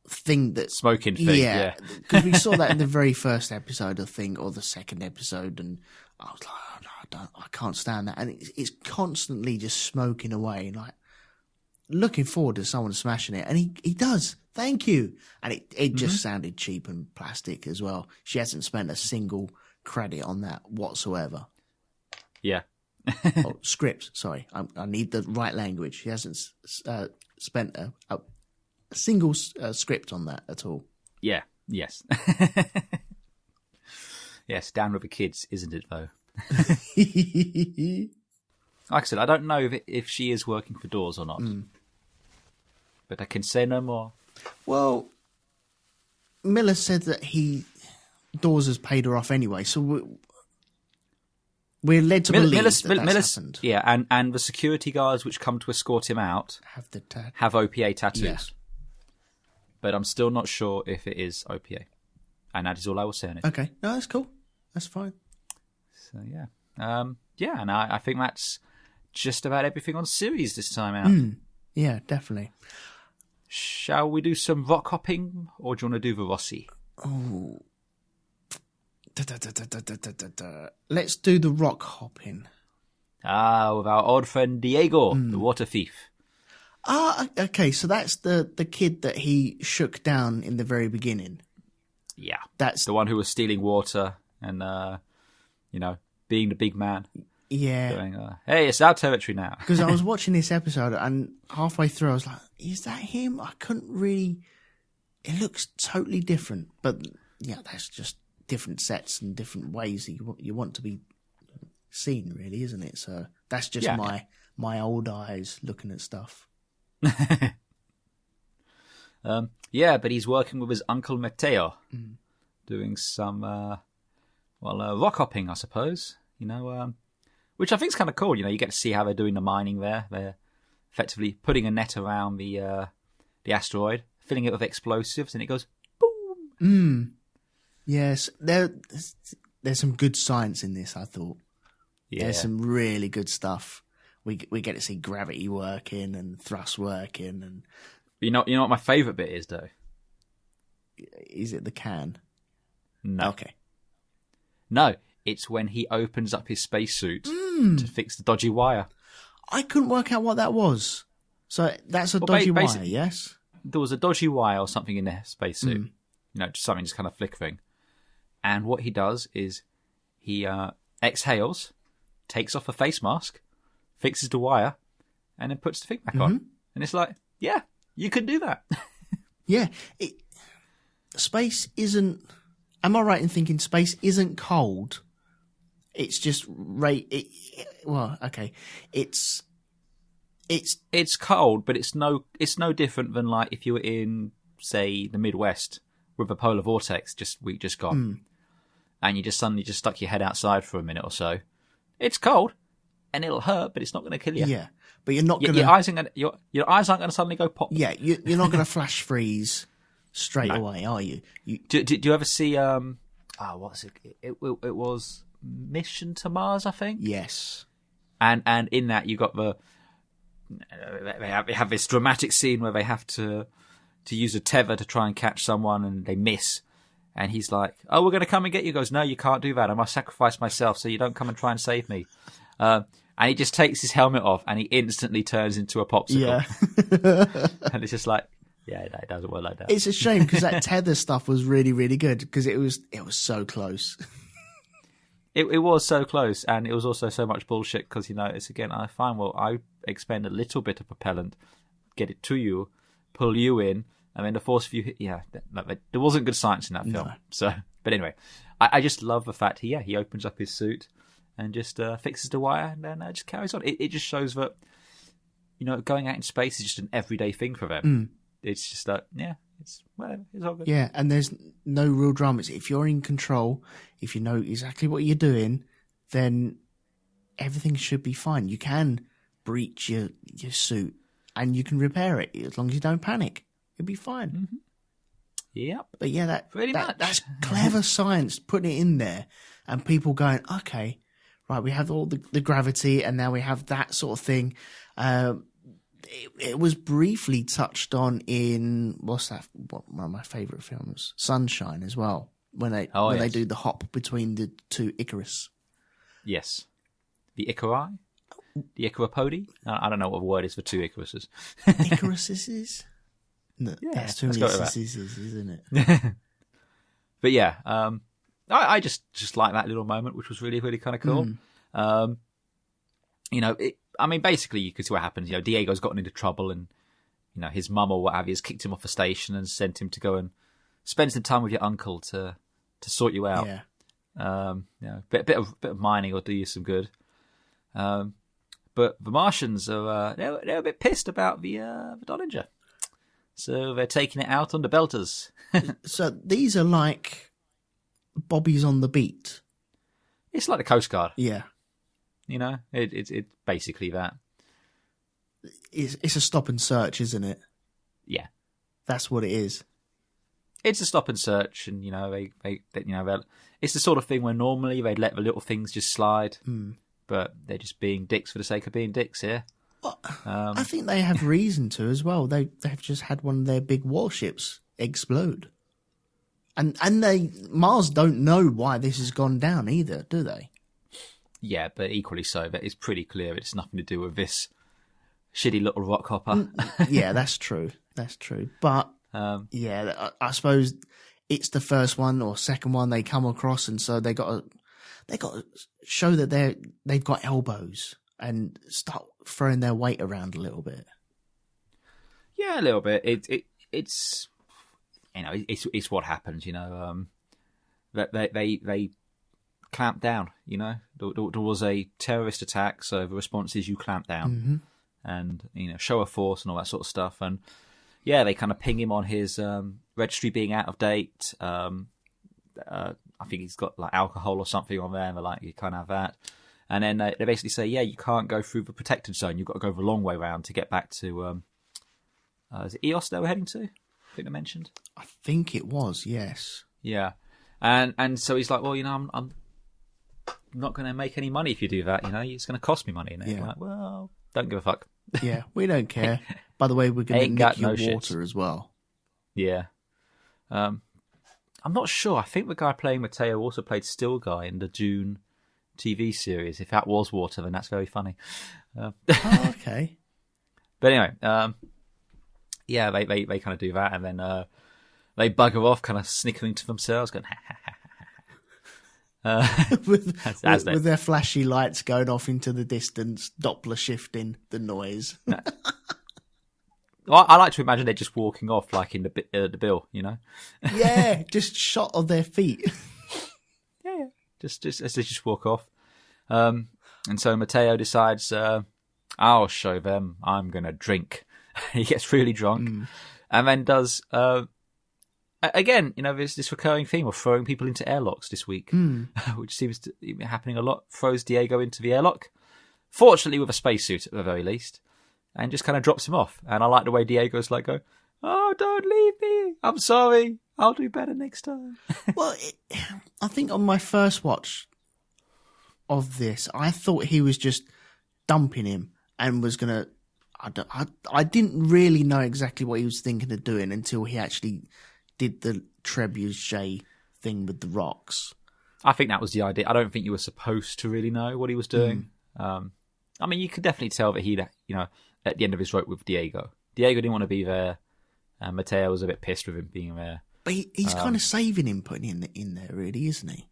thing that Smoking thing, yeah. Because we saw that in the very first episode, I think, or the second episode, and I was like, oh, no, I can't stand that. And it's constantly just smoking away, like looking forward to someone smashing it. And he does. Thank you. And it just sounded cheap and plastic as well. She hasn't spent a single credit on that whatsoever. Yeah. Script, sorry. I need the right language. She hasn't spent a single script on that at all. Yeah. Yes. Yes, down with the kids, isn't it, though? Like I said, I don't know if she is working for Dawes or not. But I can say no more. Well, Miller said that Dawes has paid her off anyway, so we're led to believe that's happened. Yeah, and the security guards which come to escort him out have OPA tattoos. Yeah. But I'm still not sure if it is OPA. And that is all I will say on it. Okay, no, that's cool. That's fine. So, yeah. And I think that's just about everything on series this time out. Yeah, definitely. Shall we do some rock hopping, or do you want to do the Rossi? Oh. Let's do the rock hopping. With our old friend Diego, the water thief. Okay, so that's the kid that he shook down in the very beginning. Yeah. That's the one who was stealing water and, being the big man. Yeah. Going, hey, it's our territory now. Because I was watching this episode and halfway through I was like, is that him? I couldn't really... It looks totally different. But yeah, that's just different sets and different ways you want to be seen, really, isn't it? So that's just my old eyes looking at stuff. Yeah, but he's working with his uncle Matteo, doing some, rock hopping, I suppose. Which I think is kind of cool. You get to see how they're doing the mining there. They're effectively putting a net around the asteroid, filling it with explosives, and it goes boom. Yes, there's some good science in this, I thought. Yeah. There's some really good stuff. We get to see gravity working and thrust working, and You know what my favourite bit is, though? is it the can? No. Okay. No, it's when he opens up his spacesuit to fix the dodgy wire. I couldn't work out what that was. So that's a dodgy wire, yes? There was a dodgy wire or something in the spacesuit. Just something just kind of flickering. And what he does is he exhales, takes off a face mask, fixes the wire, and then puts the thing back on. And it's like, yeah, you can do that. Yeah. Space isn't... Am I right in thinking space isn't cold? It's just... well, okay. It's cold, but it's no different than like if you were in, say, the Midwest with a polar vortex we just gone, and you just suddenly just stuck your head outside for a minute or so. It's cold, and it'll hurt, but it's not going to kill you. Yeah, but you're not going to... Your eyes aren't going to suddenly go pop. Yeah, you're not going to flash freeze straight away, are you? Do you ever see... what's it? It was Mission to Mars, I think? Yes. And in that, you got they have this dramatic scene where they have to use a tether to try and catch someone, and they miss. And he's like, "Oh, we're going to come and get you." He goes, "No, you can't do that. I must sacrifice myself so you don't come and try and save me." And he just takes his helmet off, and he instantly turns into a popsicle. Yeah. And it's just like, yeah, it doesn't work like that. It's a shame because that tether stuff was really, really good because it was so close. It was so close, and it was also so much bullshit because, it's again, I find, I expend a little bit of propellant, get it to you, pull you in, and then the force of you, there wasn't good science in that film. No. So, but anyway, I just love the fact he opens up his suit and just fixes the wire and then just carries on. It just shows that, going out in space is just an everyday thing for them. It's just like, it's all good. Yeah, and there's no real dramas. If you're in control, if you know exactly what you're doing, then everything should be fine. You can breach your suit and you can repair it as long as you don't panic. You'll be fine. Yep. But yeah, that's clever science, putting it in there and people going, okay, right, we have all the gravity and now we have that sort of thing. It was briefly touched on in one of my favourite films, Sunshine, as well. When they do the hop between the two Icarus. Yes, the Icari, the Icarapodi. I don't know what the word is for two Icaruses. Icaruses? No, that's too many S's, isn't it? But yeah, I just like that little moment, which was really, really kind of cool. Basically, you could see what happens. Diego's gotten into trouble, and his mum or what have you has kicked him off the station and sent him to go and spend some time with your uncle to sort you out. Yeah. Bit of mining will do you some good. But the Martians are they're a bit pissed about the Dollinger, so they're taking it out on the Belters. So these are like Bobbies on the beat. It's like the Coast Guard. Yeah. It's basically that. It's a stop and search, isn't it? Yeah, that's what it is. It's a stop and search, and it's the sort of thing where normally they'd let the little things just slide, but they're just being dicks for the sake of being dicks here. Well, I think they have reason to as well. They've just had one of their big warships explode, and Mars don't know why this has gone down either, do they? Yeah, but equally so, that it's pretty clear it's nothing to do with this shitty little rock hopper. Yeah, that's true. That's true. But, I suppose it's the first one or second one they come across, and so they got they got to show that they've got elbows and start throwing their weight around a little bit. Yeah, a little bit. It's you know, it's what happens. You know, that they clamp down. You know, there was a terrorist attack, so the response is you clamp down and you know, show of force and all that sort of stuff. And yeah, they kind of ping him on his registry being out of date. I think he's got like alcohol or something on there, and they're like, you can't have that. And then they basically say, yeah, you can't go through the protected zone. You've got to go the long way round to get back to. Is it EOS they were heading to? I think they mentioned. I think it was, yes. Yeah, and so he's like, well, you know, I'm not going to make any money if you do that. You know, it's going to cost me money. And they're like, well, don't give a fuck. Yeah, we don't care. By the way, we're going to nick your water as well. Yeah. I'm not sure. I think the guy playing Mateo also played Still Guy in the Dune TV series. If that was water, then that's very funny. Oh, okay. But anyway, yeah, they kind of do that, and then they bugger off, kind of snickering to themselves, going, ha, ha, ha, ha. with their flashy lights going off into the distance, Doppler shifting the noise. Well, I like to imagine they're just walking off like in the Bill, you know? Yeah, just shot on their feet. Yeah. Just as they just walk off. And so Mateo decides, I'll show them, I'm going to drink. He gets really drunk and then does, again, you know, there's this recurring theme of throwing people into airlocks this week, which seems to be happening a lot. Throws Diego into the airlock, fortunately with a spacesuit at the very least, and just kind of drops him off. And I like the way Diego's like, oh, don't leave me. I'm sorry. I'll do better next time. Well, I think on my first watch of this, I thought he was just dumping him and was going to... I didn't really know exactly what he was thinking of doing until he actually did the trebuchet thing with the rocks. I think that was the idea. I don't think you were supposed to really know what he was doing. I mean, you could definitely tell that he'd, you know, at the end of his rope with Diego. Diego didn't want to be there. Mateo was a bit pissed with him being there. But he's kind of saving him, putting him in there, really, isn't he?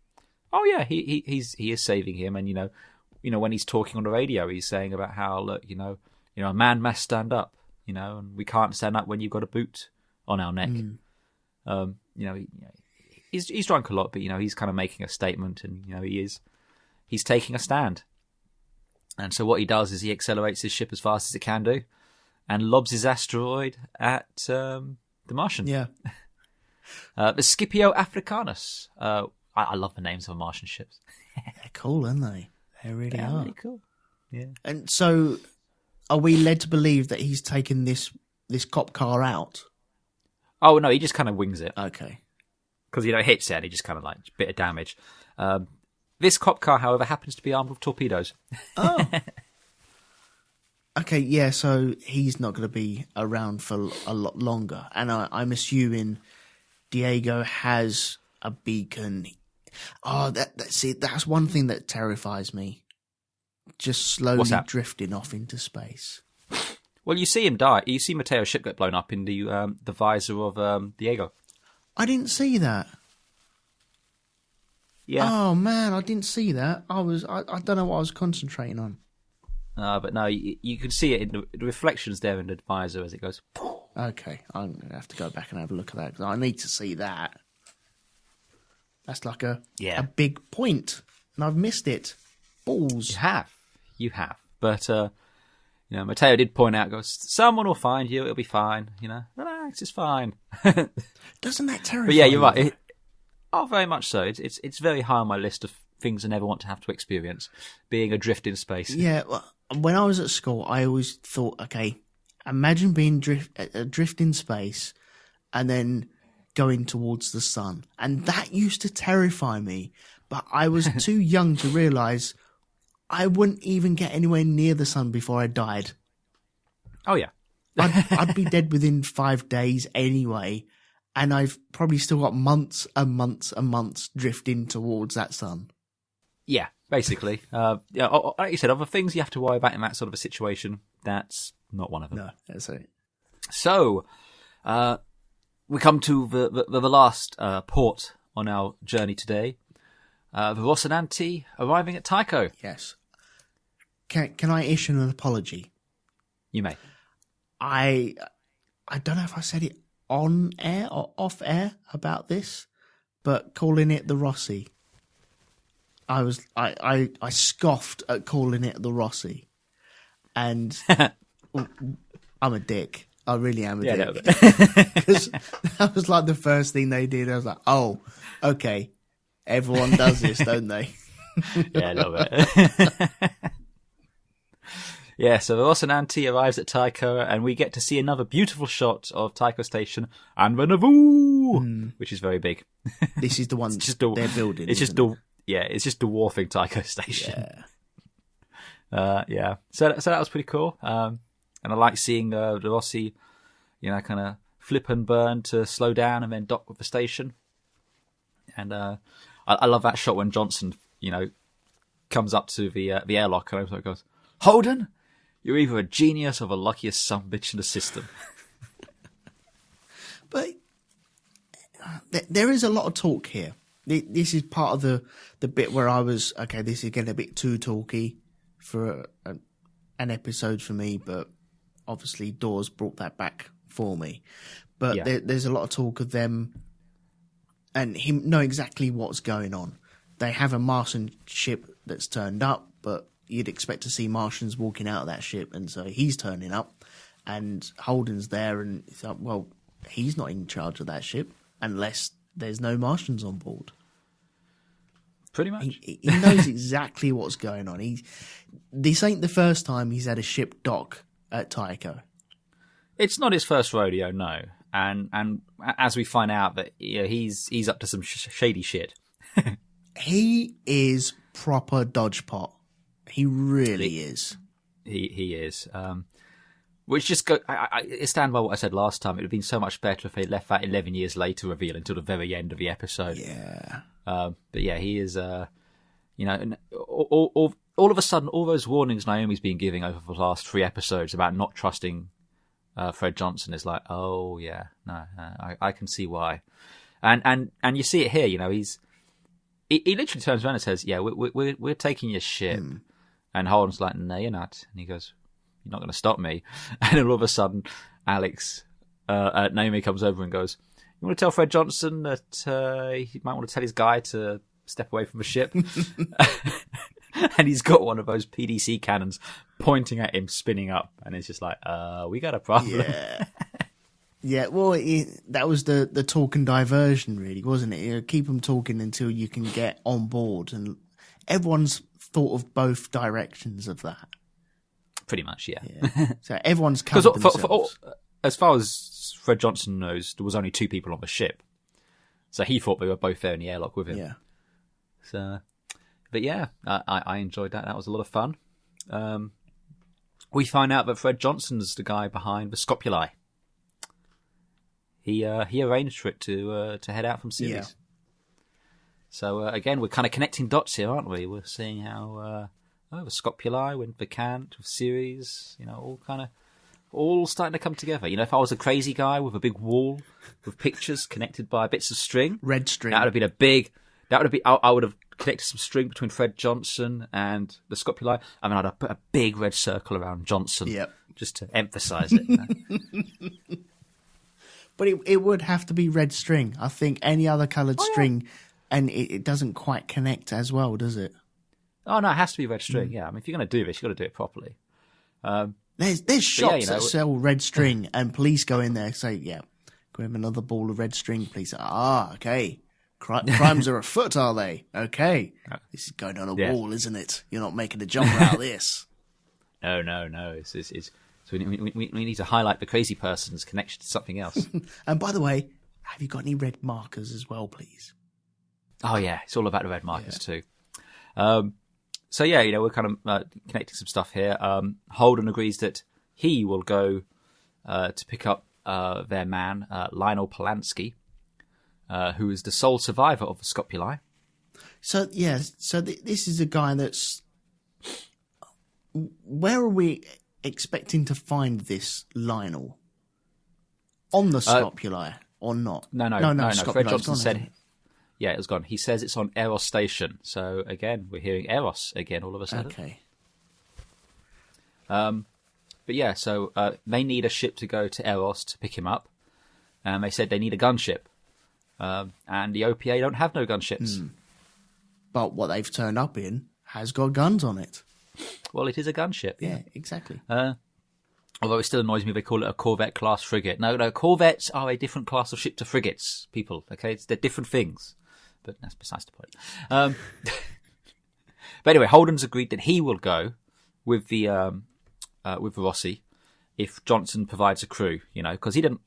Oh yeah, he is saving him, and you know when he's talking on the radio, he's saying about how, look, you know, a man must stand up, you know, and we can't stand up when you've got a boot on our neck. You know, he's drunk a lot, but you know, he's kind of making a statement, and you know, he's taking a stand. And so what he does is he accelerates his ship as fast as it can do, and lobs his asteroid at the Martian. Yeah. The Scipio Africanus. I love the names of Martian ships. They're cool, aren't they? They really are. Really cool. Yeah. And so, are we led to believe that he's taken this cop car out? Oh no, he just kind of wings it. Okay. Because, you know, it hits it and he just kind of like a bit of damage. This cop car, however, happens to be armed with torpedoes. Oh. Okay, yeah, so he's not going to be around for a lot longer. And I'm assuming Diego has a beacon. Oh, that's one thing that terrifies me. Just slowly drifting off into space. Well, you see him die. You see Mateo's ship get blown up in the visor of Diego. I didn't see that. Yeah. Oh man, I didn't see that. I don't know what I was concentrating on. But no, you can see it in the reflections there in the visor as it goes. Okay, I'm going to have to go back and have a look at that because I need to see that. That's like a big point, and I've missed it. Balls. You have. But you know, Mateo did point out, goes, someone will find you. It'll be fine. You know, relax, it's fine. Doesn't that terrify? But yeah, you're right. Very much so. It's very high on my list of things I never want to have to experience, being adrift in space. Yeah, well, when I was at school, I always thought, okay, imagine being adrift in space and then going towards the sun. And that used to terrify me, but I was too young to realise I wouldn't even get anywhere near the sun before I died. Oh, yeah. I'd be dead within 5 days anyway, and I've probably still got months and months and months drifting towards that sun. Yeah, basically. Yeah, like you said, other things you have to worry about in that sort of a situation, that's not one of them. No, that's it. So, we come to the last port on our journey today. Rocinante arriving at Tycho. Yes. Can I issue an apology? You may. I don't know if I said it on air or off air about this, but calling it the Rossi. I scoffed at calling it the Rossi, and I'm a dick. I really am a dick. Because that was like the first thing they did. I was like, oh, okay, everyone does this, don't they? Yeah, I love it. Yeah, so Rocinante arrives at Tycho, and we get to see another beautiful shot of Tycho Station and Renavu, which is very big. This is the one they're building. It's just dwarfing Tycho Station. Yeah. So that was pretty cool. And I like seeing the Rossi, kind of flip and burn to slow down and then dock with the station. And I love that shot when Johnson, comes up to the airlock and goes, "Holden, you're either a genius or the luckiest sumbitch in the system." But there is a lot of talk here. This is part of the bit where I was, okay, this is getting a bit too talky for an episode for me, but obviously Dawes brought that back for me. But there's a lot of talk of them and him know exactly what's going on. They have a Martian ship that's turned up, but you'd expect to see Martians walking out of that ship, and so he's turning up, and Holden's there, and it's like, well, he's not in charge of that ship unless there's no Martians on board. Pretty much. He knows exactly what's going on. This ain't the first time he's had a ship dock at Tycho. It's not his first rodeo, no. And as we find out that he's up to some shady shit. He is proper dodgepot. He really is. He is. Which just I stand by what I said last time. It would have been so much better if they left that 11 years later reveal until the very end of the episode. Yeah. But yeah, he is. And all of a sudden, all those warnings Naomi's been giving over the last 3 episodes about not trusting Fred Johnson is like, oh yeah, no, I can see why. And you see it here. He literally turns around and says, "Yeah, we're taking your ship." And Holden's like, "No, you're not." And he goes, "You're not going to stop me." And then all of a sudden, Naomi comes over and goes, "You want to tell Fred Johnson that he might want to tell his guy to step away from the ship?" And he's got one of those PDC cannons pointing at him, spinning up. And it's just like, we got a problem. Yeah. Yeah, well, that was the talk and diversion, really, wasn't it? Keep them talking until you can get on board. And everyone's thought of both directions of that. Pretty much, yeah. So everyone's covered themselves. As far as Fred Johnson knows, there was only 2 people on the ship. So he thought they were both there in the airlock with him. Yeah. So, but yeah, I enjoyed that. That was a lot of fun. We find out that Fred Johnson's the guy behind the Scopuli. He arranged for it to head out from Ceres. Yeah. So again, we're kind of connecting dots here, aren't we? We're seeing how the Scopuli went vacant with Ceres, all starting to come together. If I was a crazy guy with a big wall with pictures connected by bits of string, red string, that would have been a big. I would have connected some string between Fred Johnson and the Scopuli, and then I'd have put a big red circle around Johnson, just to emphasise it. But it would have to be red string. I think any other coloured string, and it doesn't quite connect as well, does it? Oh, no, it has to be red string, yeah. I mean, if you're going to do this, you've got to do it properly. There's shops that sell red string, and police go in there and say, yeah, grab another ball of red string, please. Okay. Crimes are afoot, are they? Okay. This is going on a wall, isn't it? You're not making a jumper out of this. No. So we need to highlight the crazy person's connection to something else. And by the way, have you got any red markers as well, please? Oh, yeah. It's all about the red markers, too. So, yeah, we're kind of connecting some stuff here. Holden agrees that he will go to pick up their man, Lionel Polanski, who is the sole survivor of the Scopuli. So, this is a guy that's... Where are we expecting to find this Lionel? On the Scopuli or not? No. Fred Johnson said... Yeah, it was gone. He says it's on Eros Station. So, again, we're hearing Eros again all of a sudden. Okay. But yeah, so they need a ship to go to Eros to pick him up. And they said they need a gunship. And the OPA don't have no gunships. But what they've turned up in has got guns on it. Well, it is a gunship. Yeah, exactly. Although it still annoys me they call it a Corvette-class frigate. No, Corvettes are a different class of ship to frigates, people. Okay, they're different things. But that's besides the point. But anyway, Holden's agreed that he will go with the with Rossi if Johnson provides a crew. Because he didn't.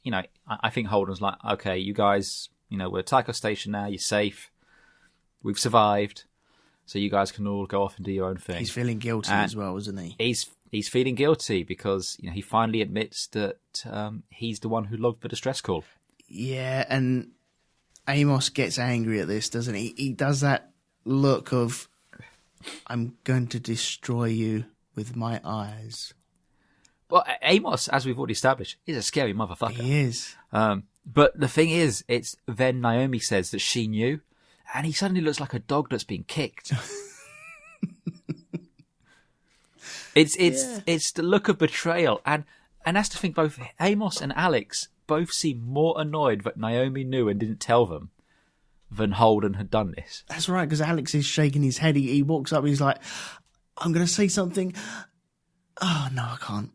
I think Holden's like, okay, you guys, we're at Tycho Station now. You're safe. We've survived, so you guys can all go off and do your own thing. He's feeling guilty as well, isn't he? He's feeling guilty because he finally admits that he's the one who logged the distress call. Yeah, and Amos gets angry at this, doesn't he? He does that look of, I'm going to destroy you with my eyes. Well, Amos, as we've already established, is a scary motherfucker. He is. But the thing is, it's then Naomi says that she knew, and he suddenly looks like a dog that's been kicked. It's the look of betrayal, and that's the thing. Both Amos and Alex both seem more annoyed that Naomi knew and didn't tell them than Holden had done this. That's right, because Alex is shaking his head. He walks up, he's like, I'm going to say something. Oh, no, I can't.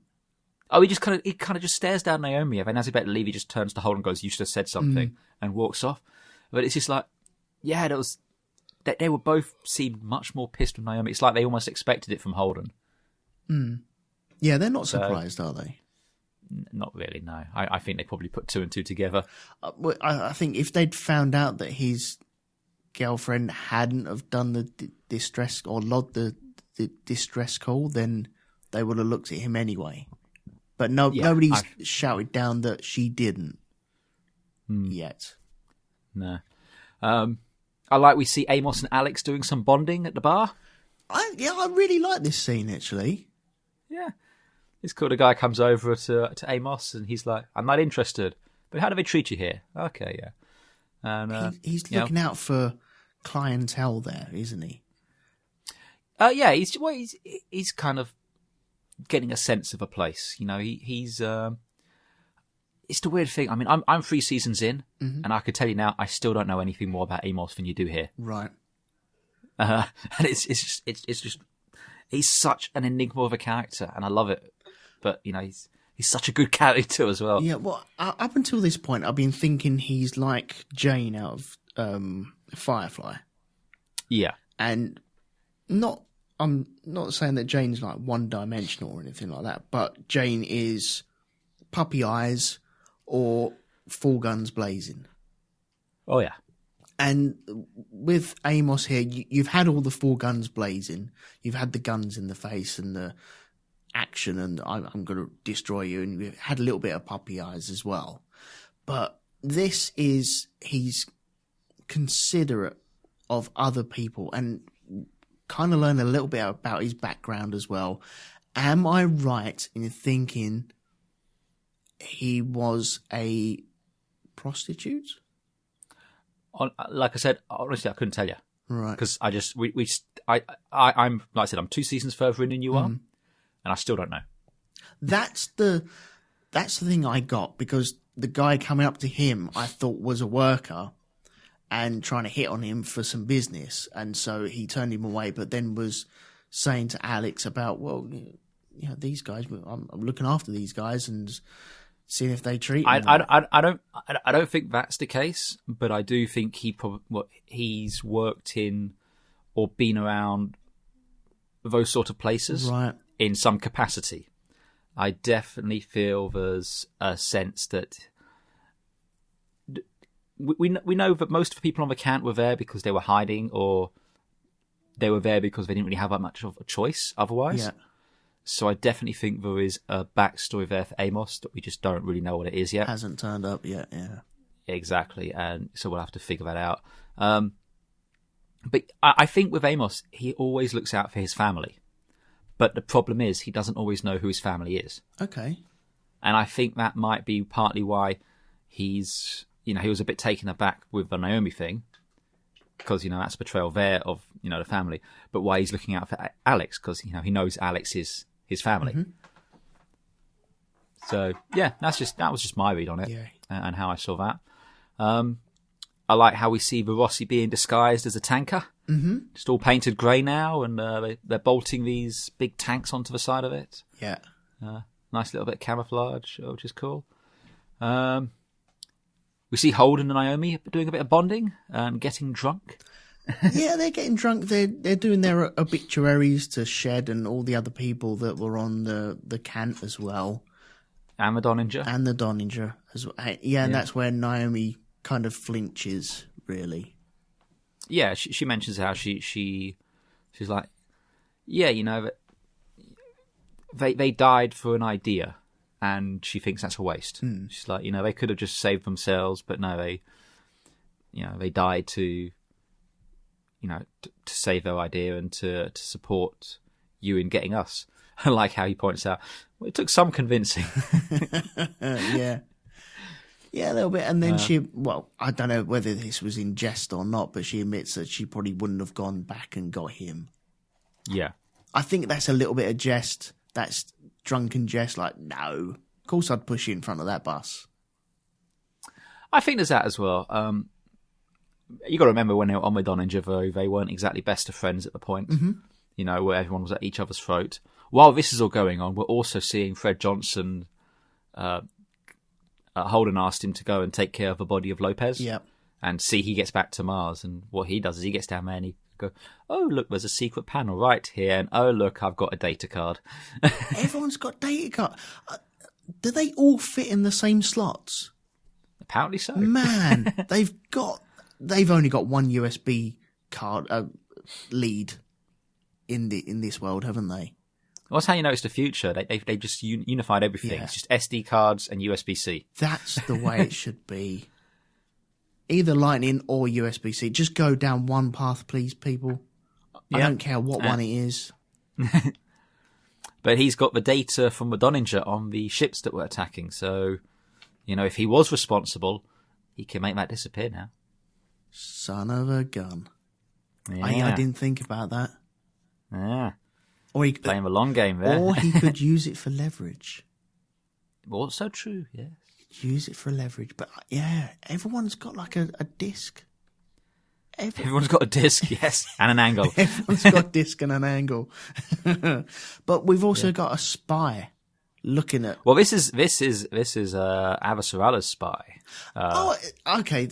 Oh, he kind of just stares down Naomi, and as he's about to leave, he just turns to Holden and goes, "You should have said something," and walks off. But it's just like, yeah, they were both seemed much more pissed with Naomi. It's like they almost expected it from Holden. Yeah, they're not surprised, are they? Not really, no. I think they probably put two and two together. I think if they'd found out that his girlfriend hadn't have done the distress or logged the distress call, then they would have looked at him anyway. But nobody's shouted down that she didn't yet. No. I like we see Amos and Alex doing some bonding at the bar. I really like this scene, actually. Yeah. It's cool. The guy comes over to Amos and he's like, I'm not interested. But how do they treat you here? Okay, yeah. And he's looking out for clientele there, isn't he? Yeah, he's kind of getting a sense of a place. He's it's the weird thing. I mean, I'm 3 seasons in, and I could tell you now, I still don't know anything more about Amos than you do here. Right. And it's just he's such an enigma of a character, and I love it. But he's such a good character as well. Yeah. Well, up until this point, I've been thinking he's like Jane out of Firefly. Yeah. And I'm not saying that Jane's like one-dimensional or anything like that, but Jane is puppy eyes or full guns blazing. Oh, yeah. And with Amos here, you've had all the full guns blazing. You've had the guns in the face and the action and I'm going to destroy you. And you've had a little bit of puppy eyes as well. But he's considerate of other people and kind of learn a little bit about his background as well. Am I right in thinking he was a prostitute? Like I said, honestly, I couldn't tell you. Right. Because I'm like I said, I'm 2 seasons further in than you are, and I still don't know. That's the thing I got, because the guy coming up to him I thought was a worker and trying to hit on him for some business, and so he turned him away, but then was saying to Alex about, well, these guys, I'm looking after these guys and seeing if they treat him. I don't think that's the case, but I do think he's worked in or been around those sort of places, right, in some capacity. I definitely feel there's a sense that we know that most of the people on the camp were there because they were hiding, or they were there because they didn't really have that much of a choice otherwise. Yeah. So I definitely think there is a backstory there for Amos that we just don't really know what it is yet. Hasn't turned up yet, yeah. Exactly, and so we'll have to figure that out. But I think with Amos, he always looks out for his family. But the problem is he doesn't always know who his family is. Okay. And I think that might be partly why he was a bit taken aback with the Naomi thing, because, that's a betrayal there of, the family, but why he's looking out for Alex, because, he knows Alex is his family. Mm-hmm. So, yeah, that was just my read on it, Yeah. And how I saw that. I like how we see Rossi being disguised as a tanker. Mm-hmm. Just all painted grey now, and they're bolting these big tanks onto the side of it. Yeah. Nice little bit of camouflage, which is cool. We see Holden and Naomi doing a bit of bonding and getting drunk. Yeah, they're getting drunk. They're doing their obituaries to Shed and all the other people that were on the Cant as well. And the Donninger. And the Donninger as well. Yeah, and that's where Naomi kind of flinches, really. Yeah, she mentions how she's like, yeah, they died for an idea, and she thinks that's a waste. She's like, they could have just saved themselves, but no, they died to save their idea and to support you in getting us. I like how he points out, well, it took some convincing. Yeah. Yeah, a little bit. And then I don't know whether this was in jest or not, but she admits that she probably wouldn't have gone back and got him. Yeah. I think that's a little bit of jest. That's drunken jest. Like, no, of course I'd push you in front of that bus. I think there's that as well. You got to remember when they were on with Donninger, though, they weren't exactly best of friends at the point, where everyone was at each other's throat. While this is all going on, we're also seeing Fred Johnson. Holden asked him to go and take care of the body of Lopez. Yep. And see he gets back to Mars. And what he does is he gets down there and he goes, oh, look, there's a secret panel right here. And oh, look, I've got a data card. Everyone's got data card. Do they all fit in the same slots? Apparently so. Man, they've only got one USB card lead in this world, haven't they? Well, that's how you know it's the future. They just unified everything. Yeah. It's just SD cards and USB-C. That's the way it should be. Either Lightning or USB-C. Just go down one path, please, people. I don't care what one it is. But he's got the data from the Donninger on the ships that were attacking. So, if he was responsible, he can make that disappear now. Son of a gun. Yeah. I didn't think about that. Yeah. Or he Playing the long game there. Or he could use it for leverage. Also true, yes. Use it for leverage. But yeah, everyone's got like a disc. Everyone's got a disc, yes, and an angle. Everyone's got a disc and an angle. But we've also got a spy looking at. Well, this is Avasarala's spy. Okay.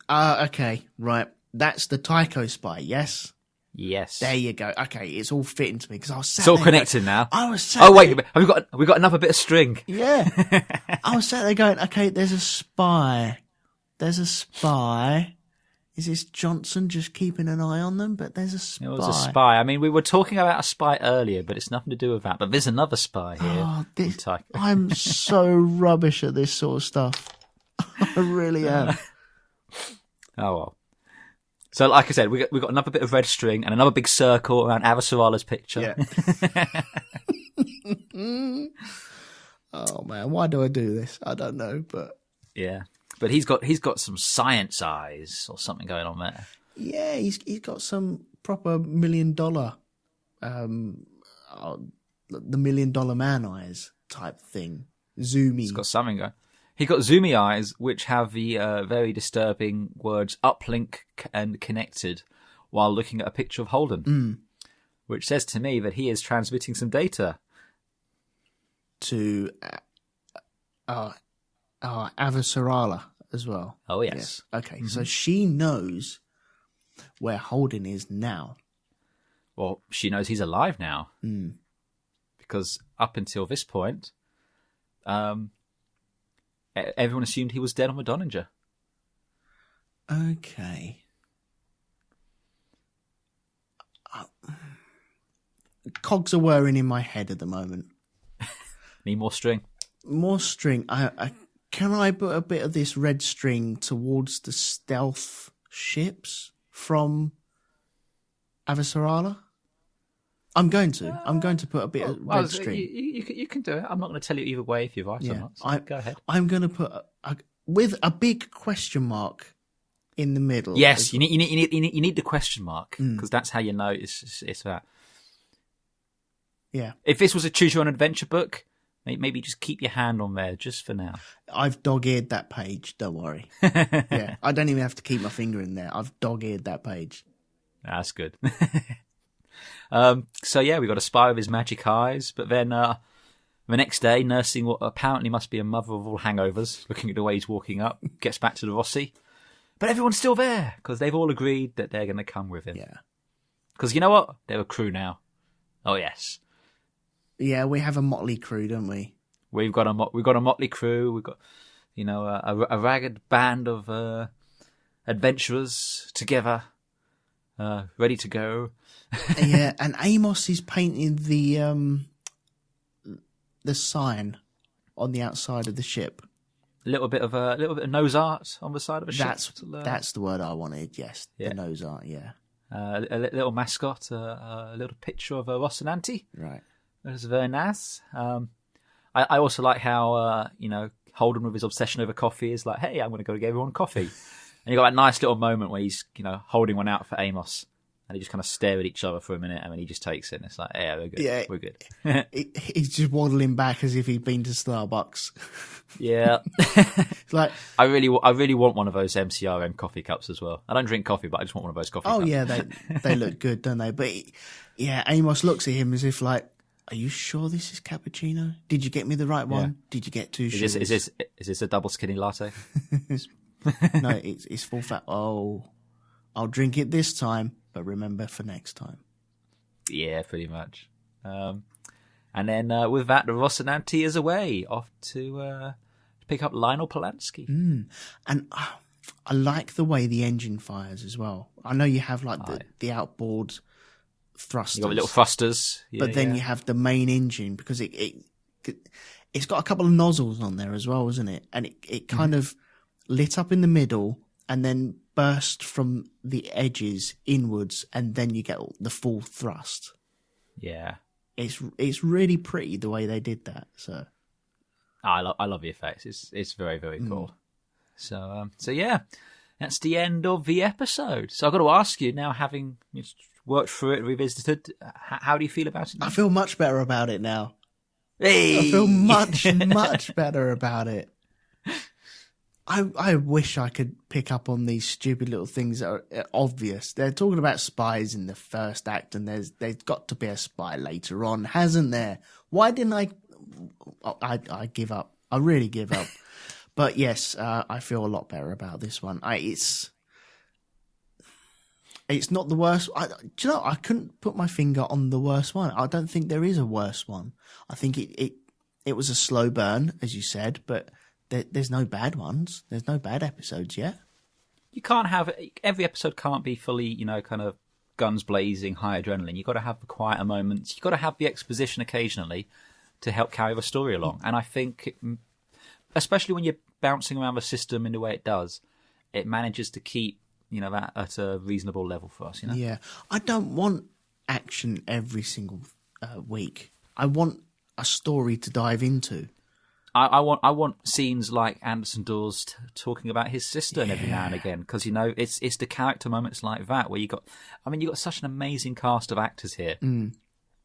Okay, right. That's the Tycho spy, yes? Yes. There you go. Okay, it's all fitting to me because I was sat It's all there connected now. I was sat Oh wait, there, we've got another bit of string. Yeah. I was sat there going, okay, there's a spy. Is this Johnson just keeping an eye on them? But there's a spy. It was a spy. I mean, we were talking about a spy earlier, but it's nothing to do with that. But there's another spy here. I'm so rubbish at this sort of stuff. I really am. Oh well. So, like I said, we got another bit of red string and another big circle around Avasarala's picture. Yeah. Oh man, why do I do this? I don't know, but yeah. But he's got some science eyes or something going on there. Yeah, he's got some proper $1 million, the $1 million man eyes type thing. Zoomy. He's got something going. He got zoomy eyes, which have the very disturbing words "uplink" and "connected," while looking at a picture of Holden, which says to me that he is transmitting some data to Avasarala as well. Oh yes. Okay, so she knows where Holden is now. Well, she knows he's alive now, because up until this point, everyone assumed he was dead on the Donninger. Okay. Cogs are whirring in my head at the moment. Need more string? More string. Can I put a bit of this red string towards the stealth ships from Avasarala? I'm going to put a bit of red string. You can do it. I'm not going to tell you either way if you're right or not. So go ahead. I'm going to put with a big question mark in the middle. Yes, you need the question mark, because that's how you know it's that. Yeah. If this was a choose your own adventure book, maybe just keep your hand on there just for now. I've dog-eared that page, don't worry. Yeah, I don't even have to keep my finger in there. I've dog-eared that page. That's good. So yeah, we got a spy with his magic eyes, but then the next day, nursing what apparently must be a mother of all hangovers, looking at the way he's walking up, gets back to the Rossi. But everyone's still there, because they've all agreed that they're going to come with him. Yeah. Because you know what? They're a crew now. Oh, yes. Yeah, we have a motley crew, don't we? We've got a motley crew. We've got, a ragged band of adventurers together, ready to go. Yeah, and Amos is painting the sign on the outside of the ship. A little bit of nose art on the side of a ship. That's the word I wanted. Yes, yeah. The nose art. Yeah, a little mascot, a little picture of Rocinante. Right. That's very nice. I also like how Holden, with his obsession over coffee, is like, "Hey, I'm going to go get everyone coffee," and you got that nice little moment where he's holding one out for Amos. And they just kind of stare at each other for a minute, and then he just takes it. And it's like, yeah, we're good. Yeah, we're good. He's just waddling back as if he'd been to Starbucks. Yeah, it's like I really want one of those MCRM coffee cups as well. I don't drink coffee, but I just want one of those coffee cups. Oh yeah, they look good, don't they? But yeah, Amos looks at him as if like, are you sure this is cappuccino? Did you get me the right one? Yeah. Did you get 2 sugars? Is this a double skinny latte? No, it's full fat. Oh, I'll drink it this time. But remember for next time. Yeah, pretty much. And then with that, the Rocinante is away, off to pick up Lionel Polanski. And I like the way the engine fires as well. I know you have like the outboard thrusters. You got the little thrusters. Yeah, but then you have the main engine, because it's got a couple of nozzles on there as well, isn't it? And it kind of lit up in the middle and then burst from the edges inwards, and then you get the full thrust. Yeah, it's really pretty the way they did that. So I love the effects. It's very, very cool. So yeah, that's the end of the episode. So I've got to ask you now, having worked through it, revisited, how do you feel about it now? I feel much better about it now. Hey! I feel much better about it. I wish I could pick up on these stupid little things that are obvious. They're talking about spies in the first act, and there's got to be a spy later on, hasn't there? Why didn't I give up? I really give up. But yes, I feel a lot better about this one. It's not the worst. Do you know, I couldn't put my finger on the worst one. I don't think there is a worse one. I think it was a slow burn, as you said, but there's no bad ones. There's no bad episodes yet. You can't have every episode can't be fully, kind of guns blazing, high adrenaline. You've got to have the quieter moments. You've got to have the exposition occasionally to help carry the story along. And I think, especially when you're bouncing around the system in the way it does, it manages to keep that at a reasonable level for us. Yeah, I don't want action every single week. I want a story to dive into. I want scenes like Anderson Dawes talking about his sister every now and again, because it's the character moments like that where you got such an amazing cast of actors here.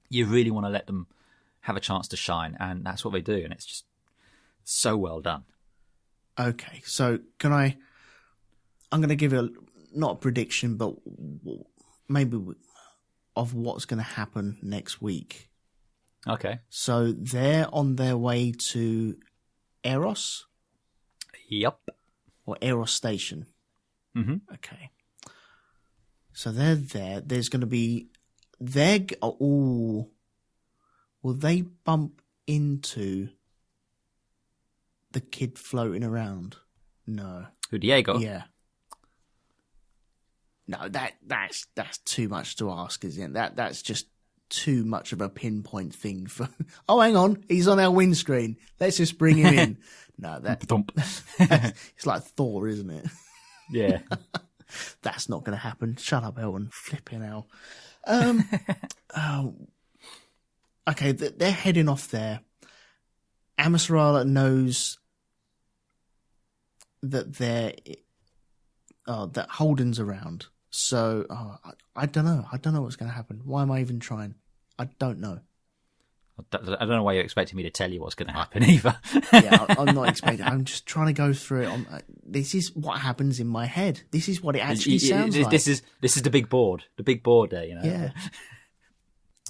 You really want to let them have a chance to shine, and that's what they do, and it's just so well done. Okay, so I'm going to give not a prediction, but maybe of what's going to happen next week. Okay. So they're on their way to Eros? Yep. Or Eros Station? Mm-hmm. Okay. So they're there. There's going to be... will they bump into the kid floating around? No. Who, Diego? Yeah. No, that's too much to ask, isn't it? That's just too much of a pinpoint thing for... Oh, hang on, he's on our windscreen. Let's just bring him in. No, it's like Thor, isn't it? Yeah. That's not going to happen. Shut up, Elton. Flipping hell. Okay, they're heading off there. Amasrala knows that they're that Holden's around. So I don't know. I don't know what's going to happen. Why am I even trying? I don't know. I don't know why you're expecting me to tell you what's going to happen either. Yeah, I'm not expecting. I'm just trying to go through it. This is what happens in my head. This is what it actually sounds like. This is the big board. The big board day, you know. Yeah.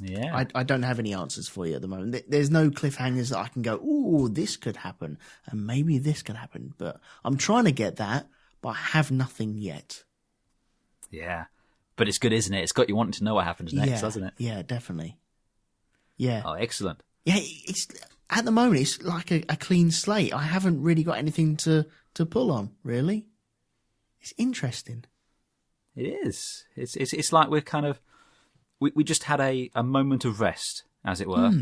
Yeah. I don't have any answers for you at the moment. There's no cliffhangers that I can go, ooh, this could happen, and maybe this could happen. But I'm trying to get that, but I have nothing yet. Yeah. But it's good, isn't it? It's got you wanting to know what happens next, doesn't it? Yeah, definitely. Yeah. Oh, excellent. Yeah, it's at the moment it's like a clean slate. I haven't really got anything to pull on, really. It's interesting. It is. It's like we're kind of we just had a moment of rest, as it were,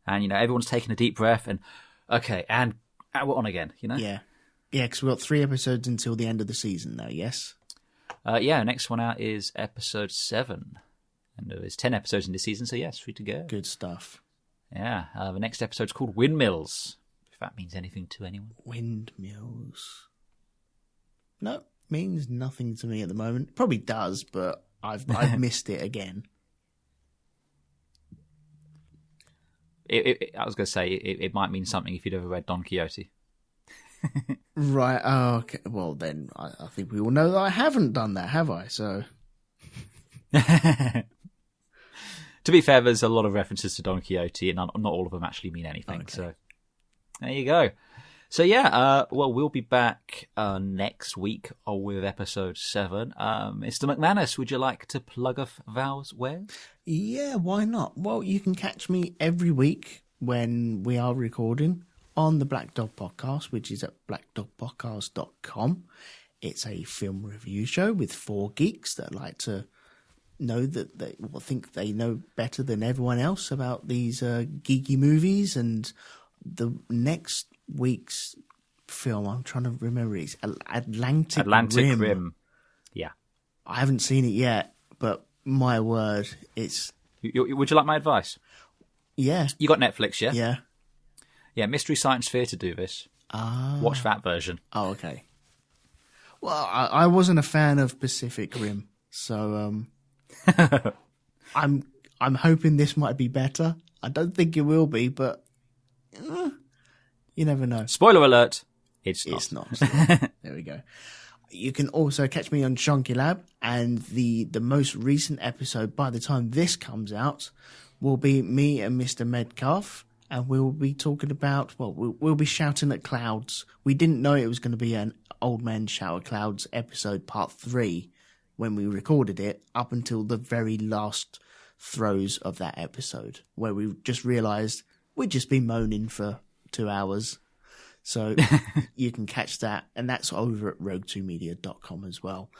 and you know everyone's taking a deep breath and okay, and we're on again. You know. Yeah, because we've got 3 episodes until the end of the season now. Yes. Next one out is episode 7. And there's 10 episodes in this season, so yes, free to go. Good stuff. Yeah, the next episode's called Windmills, if that means anything to anyone. Windmills. No, means nothing to me at the moment. Probably does, but I've missed it again. I was going to say, it might mean something if you'd ever read Don Quixote. Right, oh, okay. Well, then I think we all know that I haven't done that, have I? So... To be fair, there's a lot of references to Don Quixote, and not all of them actually mean anything. Okay. So there you go. So yeah, we'll be back next week with episode 7. Mr. McManus, would you like to plug of Val's wares? Yeah, why not? Well, you can catch me every week when we are recording on the Black Dog Podcast, which is at blackdogpodcast.com. It's a film review show with 4 geeks that like to know that they think they know better than everyone else about these geeky movies. And the next week's film, I'm trying to remember, it's Atlantic Rim. Yeah. I haven't seen it yet, but my word, it's... Would you like my advice? Yeah. You got Netflix, yeah? Yeah. Yeah, Mystery Science Theater do this. Watch that version. Oh, okay. Well, I wasn't a fan of Pacific Rim, so... I'm hoping this might be better. I don't think it will be, but you never know. Spoiler alert, it's not. There we go. You can also catch me on Shonky Lab, and the most recent episode, by the time this comes out, will be me and Mr. Medcalf, and we'll be talking about, well, we'll be shouting at clouds. We didn't know it was going to be an Old Man Shout at Clouds episode part 3 when we recorded it, up until the very last throes of that episode, where we just realised we'd just been moaning for 2 hours. So you can catch that, and that's over at rogue2media.com as well.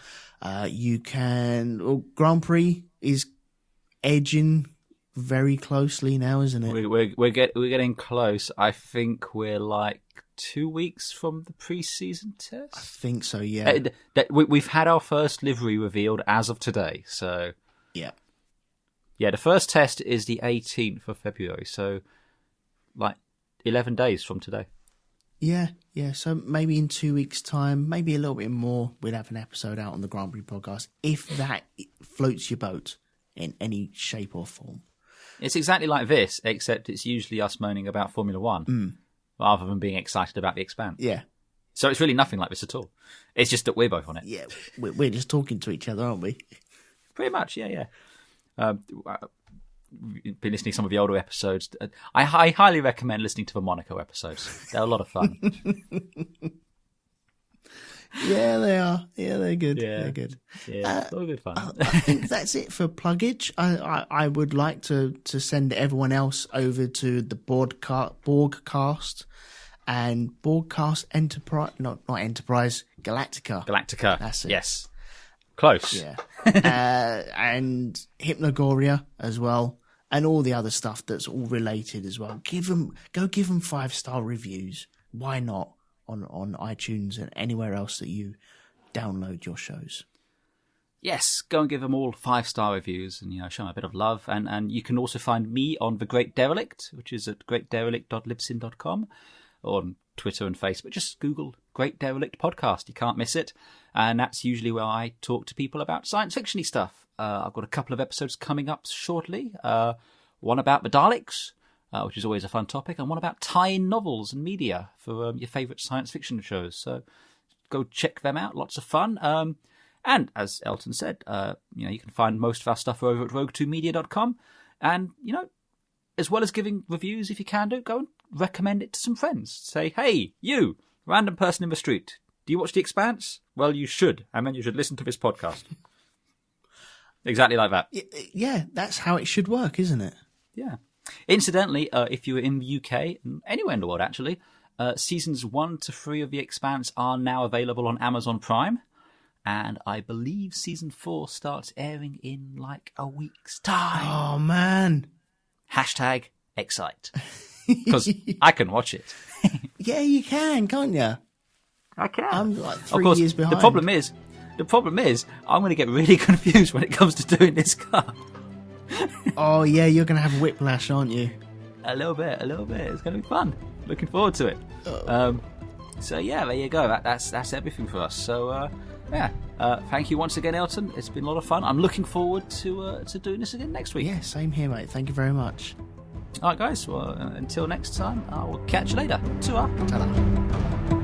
You can... Grand Prix is edging very closely now, isn't it? We're getting close. I think we're like 2 weeks from the pre-season test. I think so, yeah. We've had our first livery revealed as of today, so... Yeah. Yeah, the first test is the 18th of February, so like 11 days from today. Yeah. So maybe in 2 weeks' time, maybe a little bit more, we'll have an episode out on the Grand Prix Podcast, if that floats your boat in any shape or form. It's exactly like this, except it's usually us moaning about Formula One, rather than being excited about the Expanse. Yeah. So it's really nothing like this at all. It's just that we're both on it. Yeah, we're just talking to each other, aren't we? Pretty much, yeah. Been listening to some of the older episodes. I highly recommend listening to the Monaco episodes. They're a lot of fun. Yeah, they are. Yeah, they're good. Yeah. They're good. Yeah, it's all good fun. I think that's it for pluggage. I would like to send everyone else over to the bOrgcast and bOrgcast Enterprise, not Enterprise, Galactica. Galactica. That's it. Yes. Close. Yeah. And Hypnogoria as well, and all the other stuff that's all related as well. Go give them 5-star reviews. Why not? On iTunes and anywhere else that you download your shows. Yes, go and give them all 5-star reviews and show them a bit of love. And you can also find me on The Great Derelict, which is at greatderelict.libsyn.com, or on Twitter and Facebook. Just Google Great Derelict Podcast. You can't miss it. And that's usually where I talk to people about science fiction-y stuff. I've got a couple of episodes coming up shortly. One about the Daleks, which is always a fun topic, and one about tie-in novels and media for your favourite science fiction shows. So go check them out. Lots of fun. And as Elton said, you can find most of our stuff over at rogue2media.com. And, as well as giving reviews, if you can do, go and recommend it to some friends. Say, hey, you, random person in the street, do you watch The Expanse? Well, you should. And then you should listen to this podcast. Exactly like that. Yeah, that's how it should work, isn't it? Yeah. Incidentally, if you were in the UK, and anywhere in the world actually, seasons 1 to 3 of The Expanse are now available on Amazon Prime. And I believe season 4 starts airing in like a week's time. Oh, man. #excite. Because I can watch it. Yeah, you can, can't you? I can. I'm like 3 years behind. The problem is, I'm going to get really confused when it comes to doing this card. Oh, yeah, you're going to have whiplash, aren't you? A little bit. It's going to be fun. Looking forward to it. So, yeah, there you go. That's everything for us. So, thank you once again, Elton. It's been a lot of fun. I'm looking forward to doing this again next week. Yeah, same here, mate. Thank you very much. All right, guys. Well, until next time, I will catch you later. Ta-ra. Ta-da.